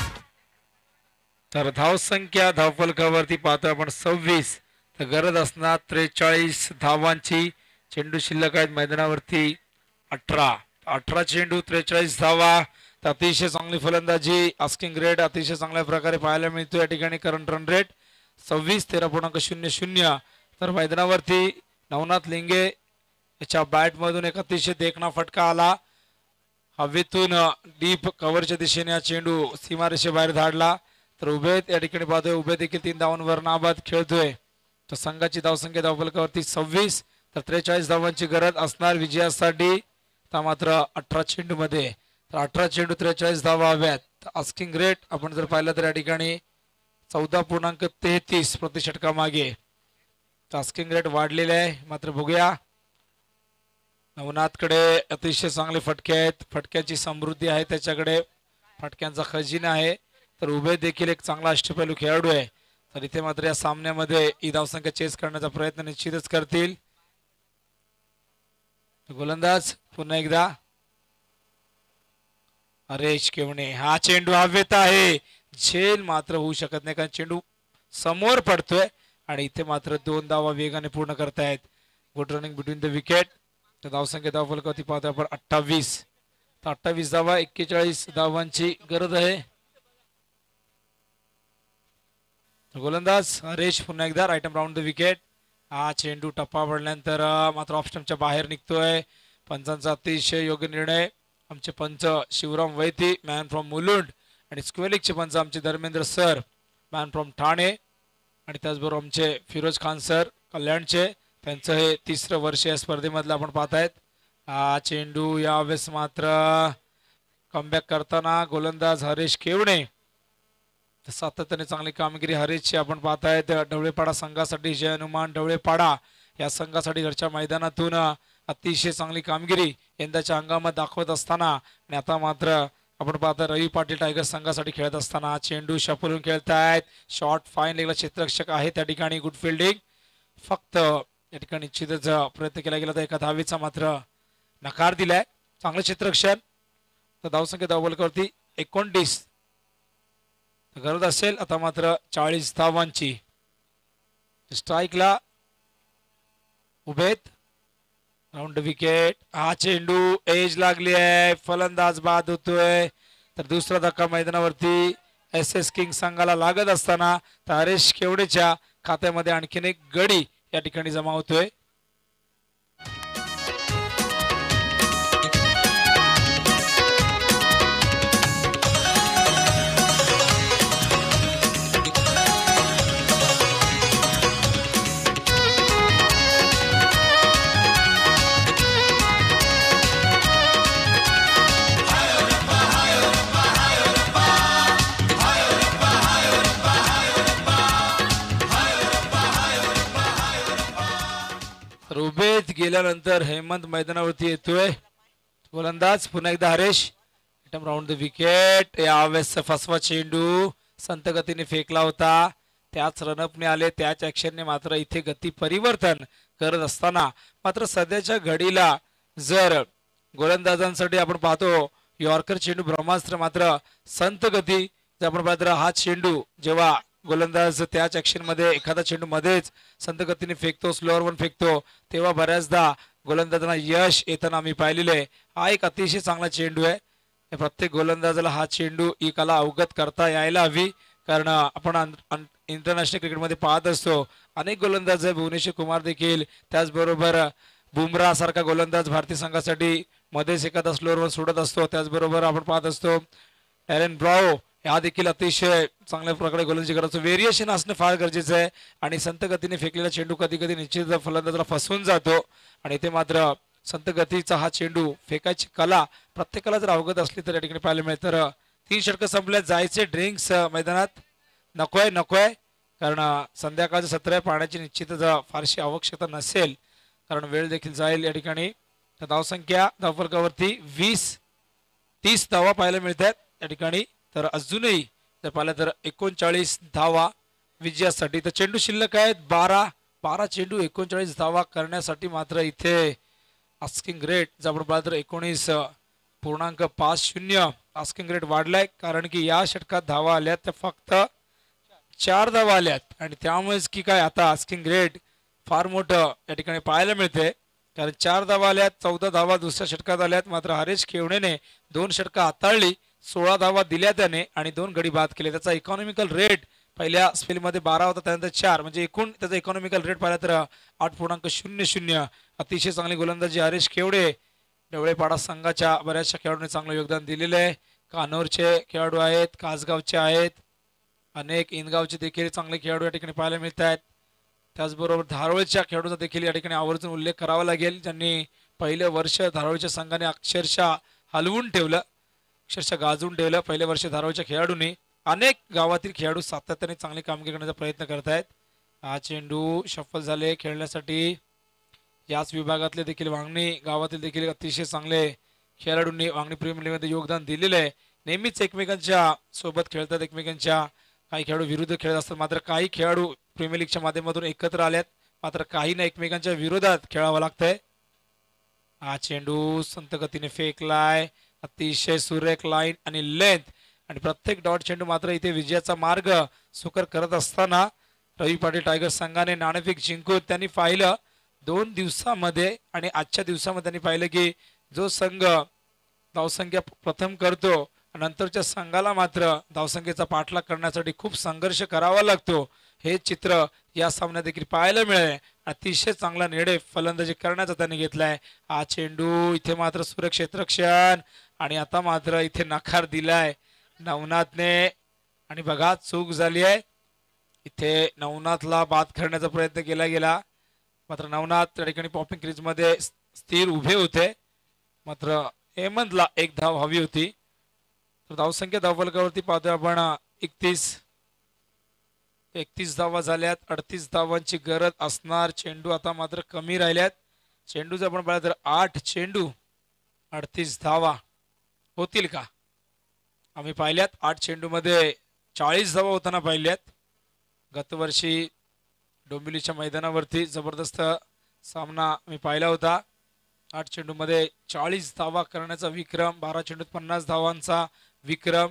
तर धावसंख्या धावफलकावरती पाहतोय आपण 26. तर गरज असणार 43 धावांची. चेंडू शिल्लक आहेत मैदानावरती 18 चेंडू 43 धावा. तर अतिशय चांगली फलंदाजी. आस्किंग रेट अतिशय चांगल्या प्रकारे पाहायला मिळतो. या ठिकाणी करंट रन रेट 26 13.00. तर मैदानावरती नवनाथ लिंगे याच्या बॅट मधून एक अतिशय देखणा फटका आला. हवेतून डीप कव्हरच्या दिशेने हा चेंडू सीमारेषेबाहेर धाडला. तर उभे या ठिकाणी पाहतोय. उभे देखील 3 धावांवर नाबाद खेळतोय. तर संघाची धावसंख्या धावफलकावरती 26. तर 43 धावांची गरज असणार विजयासाठी. तर मात्र 18 चेंडू मध्ये. तर 18 चेंडू 43 धावा हव्यात. आस्किंग रेट आपण जर पाहिलं तर या ठिकाणी 14.33 प्रति षटका मागे. आस्किंग रेट वाढलेले आहे. मात्र बघूया नवनाथकडे अतिशय चांगले फटके आहेत. फटक्याची समृद्धी आहे त्याच्याकडे. फटक्यांचा खजिना आहे. तर उभे देखील एक चांगला अष्टपैलू खेळाडू आहे. तर इथे मात्र या सामन्यामध्ये ही धावसंख्या चेस करण्याचा प्रयत्न निश्चितच करतील. गोलंदाज पुन्हा एकदा हरेश केवणे. हा चेंडू हवेत आहे. झेल मात्र होऊ शकत नाही कारण चेंडू समोर पडतोय आणि इथे मात्र 2 धावा वेगाने पूर्ण करतायत. Good running between the wicket. तर धावसंख्या धावफलकावरती पाहतोय आपण 28. तर 28 धावा 41 धावांची गरज आहे. गोलंदाज हरेश पुन्हा एकदा right arm round the wicket. हा चेंडू टप्पा पडल्यानंतर मात्र ऑफ स्टंपच्या बाहेर निघतोय. पंचांचा अतिशय योग्य निर्णय. आमचे पंच शिवराम वैती मॅन फ्रॉम मुलुंड आणि स्क्वेलिकचे पंच आमचे Dharmendra sir man from Thane आणि त्याचबरोबर आमचे फिरोज खान सर कल्याणचे. त्यांचं हे 3रं वर्ष या स्पर्धेमधलं आपण पाहतायत. हा चेंडू यावेळेस मात्र कमबॅक करताना गोलंदाज हरेश केवणे. सातत्याने चांगली कामगिरी हरेशची आपण पाहतायत. ढवळेपाडा संघासाठी जय हनुमान ढवळेपाडा या संघासाठी घरच्या मैदानातून अतिशय चांगली कामगिरी यंदाच्या हंगामात दाखवत असताना आणि आता मात्र आपण पाहता रवी पाटील टायगर संघासाठी खेळत असताना चेंडू शपलून खेळतायत. शॉर्ट फाईन लेगला क्षेत्ररक्षक आहे त्या ठिकाणी. Good fielding. फक्त या ठिकाणी निश्चितच प्रयत्न केला गेला तर एका धावेचा मात्र नकार दिलाय. चांगलं क्षेत्ररक्षण. तर धावसंख्या धावफलकावरती 29 गरज असेल आता मात्र 40 धावांची. स्ट्राईकला उभेत. Round wicket. हा चेंडू एज लागली आहे. फलंदाज बाद होतोय. तर दुसरा धक्का मैदानावरती SS किंग संघाला लागत असताना तर हरेश केवडेच्या खात्यामध्ये आणखीन एक गडी या ठिकाणी जमा होतोय. गेल्यानंतर हेमंत मैदानावरती येतोय. गोलंदाज पुन्हा एकदा हरेश. Round the wicket. यावेळेस फसवा चेंडू संत गतीने फेकला होता. त्याच रनअपने आले, त्याच ऍक्शनने मात्र इथे गती परिवर्तन करत असताना मात्र सध्याच्या घडीला जर गोलंदाजांसाठी आपण पाहतो यॉर्कर चेंडू ब्रह्मास्त्र, मात्र संत गती जर आपण पाहतो हा चेंडू जेव्हा गोलंदाज त्याच ऍक्शन मध्ये एखादा चेंडू मध्येच संत गतीने फेकतो, स्लोअर वन फेकतो, तेव्हा बऱ्याचदा गोलंदाजांना यश येताना आम्ही पाहिलेले. हा एक अतिशय चांगला चेंडू आहे. प्रत्येक गोलंदाजाला हा चेंडू ही कला अवगत करता यायला हवी, कारण आपण इंटरनॅशनल क्रिकेटमध्ये पाहत असतो अनेक गोलंदाज आहे. भुवनेश्वर कुमार देखील, त्याचबरोबर बुमराह सारखा गोलंदाज भारतीय संघासाठी मध्येच एखादा स्लोअर वन सोडत असतो. त्याचबरोबर आपण पाहत असतो एरन ब्रावो हा देखील अतिशय चांगल्या प्रकारे गोलंदाजी करायचं. व्हेरिएशन असणं फार गरजेचं आहे आणि संत गतीने फेकलेला चेंडू कधी कधी निश्चित फलंदाजाला फसवून जातो. आणि इथे मात्र संत गतीचा हा चेंडू फेकायची कला प्रत्येकाला जर अवगत असली तर या ठिकाणी पाहायला मिळेल. तर 3 षटकं संपल्या, जायचे ड्रिंक्स मैदानात नकोय, कारण संध्याकाळचं सत्र आहे, पाण्याची निश्चितच फारशी आवश्यकता नसेल कारण वेळ देखील जाईल या ठिकाणी. तर धावसंख्या धावफलकावरती 20-30 धावा पाहायला मिळतात या ठिकाणी. तर अजूनही जर पाहिलं तर 39 धावा विजयासाठी. तर चेंडू शिल्लक आहेत 12 चेंडू 39 धावा करण्यासाठी मात्र इथे आस्किंग रेट जर आपण पाहिलं तर 19.50 आस्किंग रेट वाढलाय, कारण की या षटकात धावा आल्यात तर फक्त 4 धावा आल्यात आणि त्यामुळेच की काय आता आस्किंग रेट फार मोठं या ठिकाणी पाहायला मिळते. कारण 4 धावा आल्यात, 14 धावा दुसऱ्या षटकात आल्यात. मात्र हरेश खेवणेने 2 षटकं हाताळली, 16 धावा दिल्या त्याने आणि 2 गडी बाद केले. त्याचा इकॉनॉमिकल रेट पहिल्या स्पेलमध्ये 12 होता, त्यानंतर 4, म्हणजे एकूण त्याचा इकॉनॉमिकल रेट पाहिला तर 8.00. अतिशय चांगली गोलंदाजी हरेश खेवडे. डवळेपाडा संघाच्या बऱ्याचशा खेळाडूंनी चांगलं योगदान दिलेलं आहे. कानोरचे खेळाडू आहेत, कासगावचे आहेत, अनेक इनगावचे देखील चांगले खेळाडू या ठिकाणी पाहायला मिळत आहेत. त्याचबरोबर धारोळच्या खेळाडूचा देखील या ठिकाणी आवर्जून उल्लेख करावा लागेल, ज्यांनी पहिलं वर्ष धारोळच्या संघाने अक्षरशः हलवून ठेवलं, अक्षरशः गाजवून ठेवलं. पहिल्या वर्ष धारोळच्या खेळाडूंनी अनेक गावातील खेळाडू सातत्याने चांगली कामगिरी करण्याचा प्रयत्न करत आहेत. हा चेंडू शफल झाले खेळण्यासाठी. याच विभागातले देखील वांगणी गावातील देखील अतिशय चांगले खेळाडूंनी वांगणी प्रीमियर लीगमध्ये योगदान दिलेलं आहे. नेहमीच एकमेकांच्या सोबत खेळतात, एकमेकांच्या काही खेळाडू विरुद्ध खेळत असतात. मात्र काही खेळाडू प्रीमियर लीगच्या माध्यमातून एकत्र आल्यात, मात्र काहींना एकमेकांच्या विरोधात खेळावं लागतंय. हा चेंडू संत गतीने फेकलाय, अतिशय सुरेख लाईन आणि लेंथ आणि प्रत्येक डॉट चेंडू मात्र इथे विजयाचा मार्ग सुकर करत असताना रवी पाटील टायगर संघाने नाणेफेक जिंकून त्यांनी पाहिलं 2 दिवसामध्ये आणि आजच्या दिवसामध्ये त्यांनी पाहिलं की जो संघ धावसंख्या प्रथम करतो नंतरच्या संघाला मात्र धावसंख्येचा पाठलाग करण्यासाठी खूप संघर्ष करावा लागतो. हे चित्र या सामन्यात देखील पाहायला मिळेल. अतिशय चांगला निर्णय फलंदाजी करण्याचा त्यांनी घेतलाय. हा चेंडू इथे मात्र सुरक्षेत्रक्षण आणि आता मात्र इथे नकार दिलाय नवनाथने आणि बघा चूक झाली आहे. इथे नवनाथला बाद करण्याचा प्रयत्न केला गेला, मात्र नवनाथ त्या ठिकाणी पॉपिंग क्रीज मध्ये स्थिर उभे होते, मात्र हेमंतला 1 धाव हवी होती. तर धावसंख्या धावफलकावरती पाहतोय आपण 31 धावा झाल्यात, 38 धावांची गरज असणार. चेंडू आता मात्र कमी राहिल्यात. चेंडू जर आपण पाहिलं तर 8 चेंडू 38 धावा होतील का? आम्ही पाहिल्यात 8 चेंडू मध्ये 40 धावा होताना पाहिल्यात. गतवर्षी डोंबिवलीच्या मैदानावरती जबरदस्त सामना मी पाहिला होता. 8 चेंडू मध्ये 40 धावा करण्याचा विक्रम, 12 चेंडूत 50 धावांचा विक्रम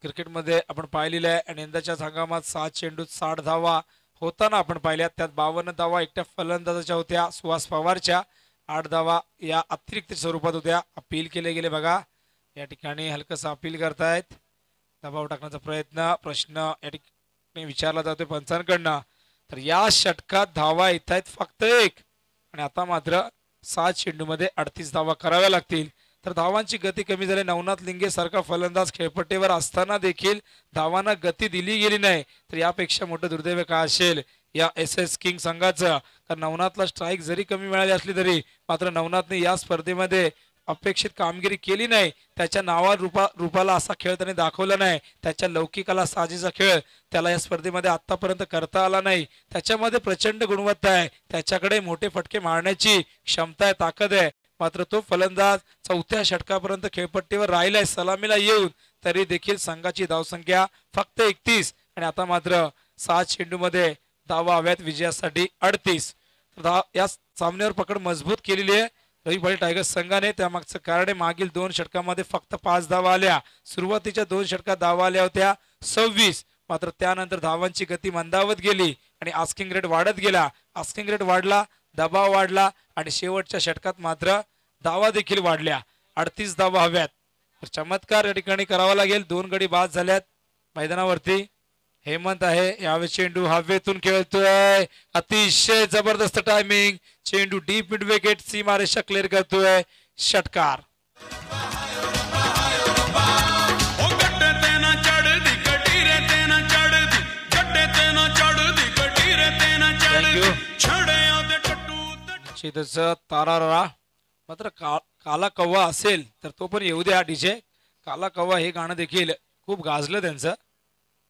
क्रिकेटमध्ये आपण पाहिलेला आहे. आणि यंदाच्या हंगामात 6 चेंडूत 60 धावा होताना आपण पाहिल्यात. त्यात 52 धावा एकट्या फलंदाजाच्या होत्या, सुहास पवारच्या. 8 धावा या अतिरिक्त स्वरूपात होत्या. अपील केले गेले बघा, या ठिकाणी हलकसा अपील करतायत, दबाव टाकण्याचा प्रश्न या ठिकाणी विचारला जातोय पंचांकडनं. तर या षटकात धावा येत आहेत फक्त 1 आणि आता मात्र 7 चेंडूमध्ये 38 धावा कराव्या लागतील. तर धावांची गती कमी झाली. नवनाथ लिंगे सारखा फलंदाज खेळपट्टीवर असताना देखील धावांना गती दिली गेली नाही, तर यापेक्षा मोठं दुर्दैव काय असेल या SS किंग संघाचं. कारण नवनाथला स्ट्राईक जरी कमी मिळाली असली तरी मात्र नवनाथने या स्पर्धेमध्ये अपेक्षित कामगिरी केली नाही, त्याच्या रूपाला असा खेळ त्याने दाखवला नाही, त्याच्या लौकिकाला साजेसा खेळ त्याला या स्पर्धेमध्ये आतापर्यंत करता आला नाही. त्याच्यामध्ये प्रचंड गुणवत्ता आहे, त्याच्याकडे मोठे फटके मारण्याची क्षमता आहे, ताकद आहे. मात्र तो फलंदाज चौथ्या षटकापर्यंत खेळपट्टीवर राहिलाय सलामीला येऊन, तरी देखील संघाची धावसंख्या फक्त 31 आणि आता मात्र 7 चेंडूमध्ये धावा हव्यात विजयासाठी 38. या सामन्यावर पकड मजबूत केलेली आहे रवी पाटील टायगर्स संघाने. त्यामागचं कारण मागील 2 षटकामध्ये फक्त 5 धावा आल्या. सुरुवातीच्या 2 षटकात धावा आल्या होत्या 26, मात्र त्यानंतर धावांची गती मंदावत गेली आणि आस्किंग रेट वाढत गेला. आस्किंग रेट वाढला, दबाव वाढला आणि शेवटच्या षटकात मात्र धावा देखील वाढल्या. 38 धावा हव्यात. चमत्कार या ठिकाणी करावा लागेल. 2 गडी बाद झाल्यात मैदानावरती. हेमंत आहे, यावेळी चेंडू हवेतून खेळतोय, अतिशय जबरदस्त टायमिंग. चेंडू डीप मिड विकेट सीमारेषा क्लिअर करतोय. षटकार. तारारा मात्र काला कव्वा असेल तर तो पण येऊ द्या. डीजे काला कव्वा हे गाणं देखील खूप गाजलं त्यांचं.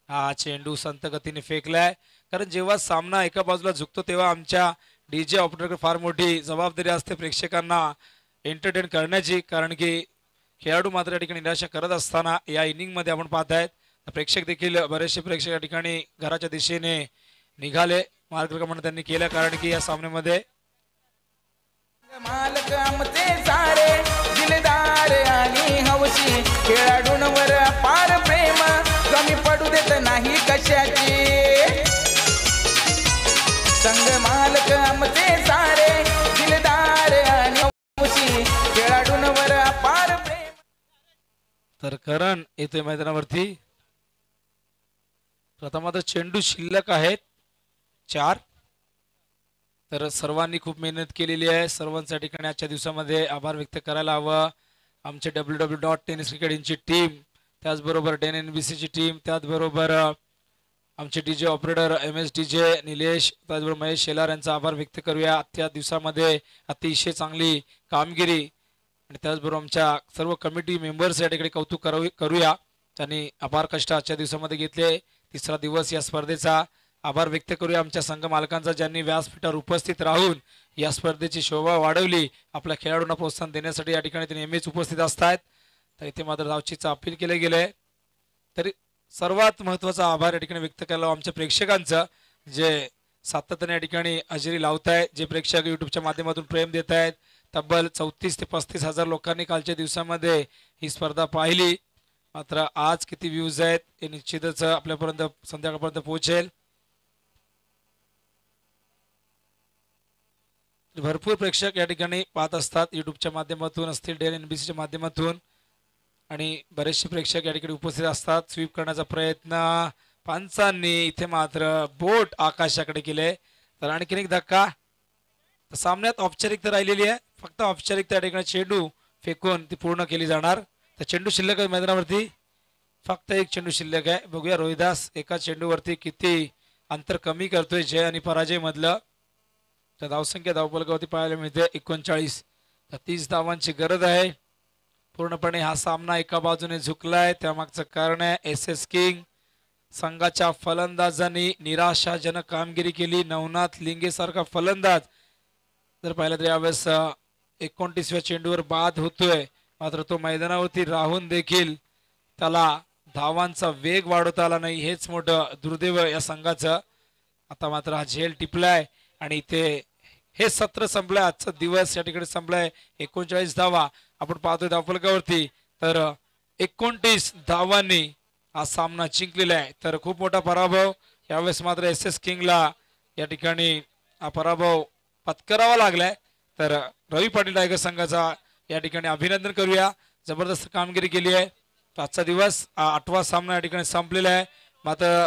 हा चेंडू संत गतीने फेकलाय, कारण जेव्हा सामना एका बाजूला झुकतो तेव्हा आमच्या डीजे ऑपरेटरकडे फार मोठी जबाबदारी असते प्रेक्षकांना एंटरटेन करण्याची. कारण की खेळाडू मात्र या ठिकाणी निराशा करत असताना या इनिंग मध्ये आपण पाहतायत प्रेक्षक देखील बरेचसे प्रेक्षक या ठिकाणी घराच्या दिशेने निघाले. मार्गक्रमण त्यांनी केलं, कारण की या सामन्यामध्ये मालक आमचे सारे दिलदार आणि हौशी, खेळाडूंवर पार प्रेम कमी पडू देत नाही कशाची. संघ मालक आमचे सारे दिलदार आणि हौशी, खेळाडूंवर पार प्रेम. तर करण येतोय मैदानावरती. प्रथम चेंडू शिल्लक आहेत 4. तर सर्वांनी खूप मेहनत केलेली आहे. सर्वांच्या ठिकाणी आजच्या दिवसामध्ये आभार व्यक्त करायला हवं. आमचे www.tenniscricket ची टीम, त्याचबरोबर NNBC ची टीम, त्याचबरोबर आमचे DJ operator MS DJ Nilesh, त्याचबरोबर महेश शेलार यांचा आभार व्यक्त करूया. आजच्या दिवसामध्ये अतिशय चांगली कामगिरी आणि त्याचबरोबर आमच्या सर्व कमिटी मेंबर्स या ठिकाणी कौतुक करूया. त्यांनी अपार कष्ट आजच्या दिवसामध्ये घेतले. 3रा दिवस या स्पर्धेचा. आभार व्यक्त करूया आमच्या संघ मालकांचा, ज्यांनी व्यासपीठावर उपस्थित राहून या स्पर्धेची शोभा वाढवली. आपल्या खेळाडूंना प्रोत्साहन देण्यासाठी या ठिकाणी ते नेहमीच उपस्थित असतात. तर इथे मात्र धावचीचं अपील केले गेले. तरी सर्वात महत्वाचा आभार या ठिकाणी व्यक्त केला आमच्या प्रेक्षकांचा, जे सातत्याने या ठिकाणी हजेरी लावतायत, जे प्रेक्षक युट्यूबच्या माध्यमातून प्रेम देत आहेत. तब्बल 34 ते 35 हजार लोकांनी कालच्या दिवसामध्ये ही स्पर्धा पाहिली. मात्र आज किती व्ह्यूज आहेत हे निश्चितच आपल्यापर्यंत संध्याकाळपर्यंत पोहोचेल. भरपूर प्रेक्षक या ठिकाणी पाहत असतात, युट्यूबच्या माध्यमातून असतील, NNBCच्या माध्यमातून, आणि बरेचसे प्रेक्षक या ठिकाणी उपस्थित असतात. स्वीप करण्याचा प्रयत्न पंचांनी इथे मात्र बोट आकाशाकडे केले. तर आणखीन एक धक्का. सामन्यात औपचारिकता राहिलेली आहे, फक्त औपचारिकता या ठिकाणी चेंडू फेकून ती पूर्ण केली जाणार. तर चेंडू शिल्लक आहे मैदानावरती, फक्त एक चेंडू शिल्लक आहे. बघूया रोहिदास एका चेंडूवरती किती अंतर कमी करतोय जय आणि पराजय मधलं. तर धावसंख्या धावफलकावरती पाहायला मिळते 39. तर 30 धावांची गरज आहे. पूर्णपणे हा सामना एका बाजूने झुकलाय. त्यामागचं कारण आहे SS किंग संघाच्या फलंदाजांनी निराशाजनक कामगिरी केली. नवनाथ लिंगे सारखा फलंदाज जर पाहिलं तर यावेळेस 29व्या चेंडूवर बाद होतोय. मात्र तो मैदानावरती राहून देखील त्याला धावांचा वेग वाढवता आला नाही. हेच मोठं दुर्दैव या संघाचं. आता मात्र हा झेल टिपलाय आणि इथे हे सत्र संपलंय. आजचा दिवस या ठिकाणी संपलाय. 39 धावा आपण पाहतोय धावफलकावरती. तर 29 धावांनी हा सामना जिंकलेला आहे. तर खूप मोठा पराभव यावेळेस मात्र SS किंगला या ठिकाणी हा पराभव पत्करावा लागलाय. तर रवी पाटील टायगर संघाचा या ठिकाणी अभिनंदन करूया. जबरदस्त कामगिरी केली आहे. आजचा दिवस 8वा सामना या ठिकाणी संपलेला आहे. मात्र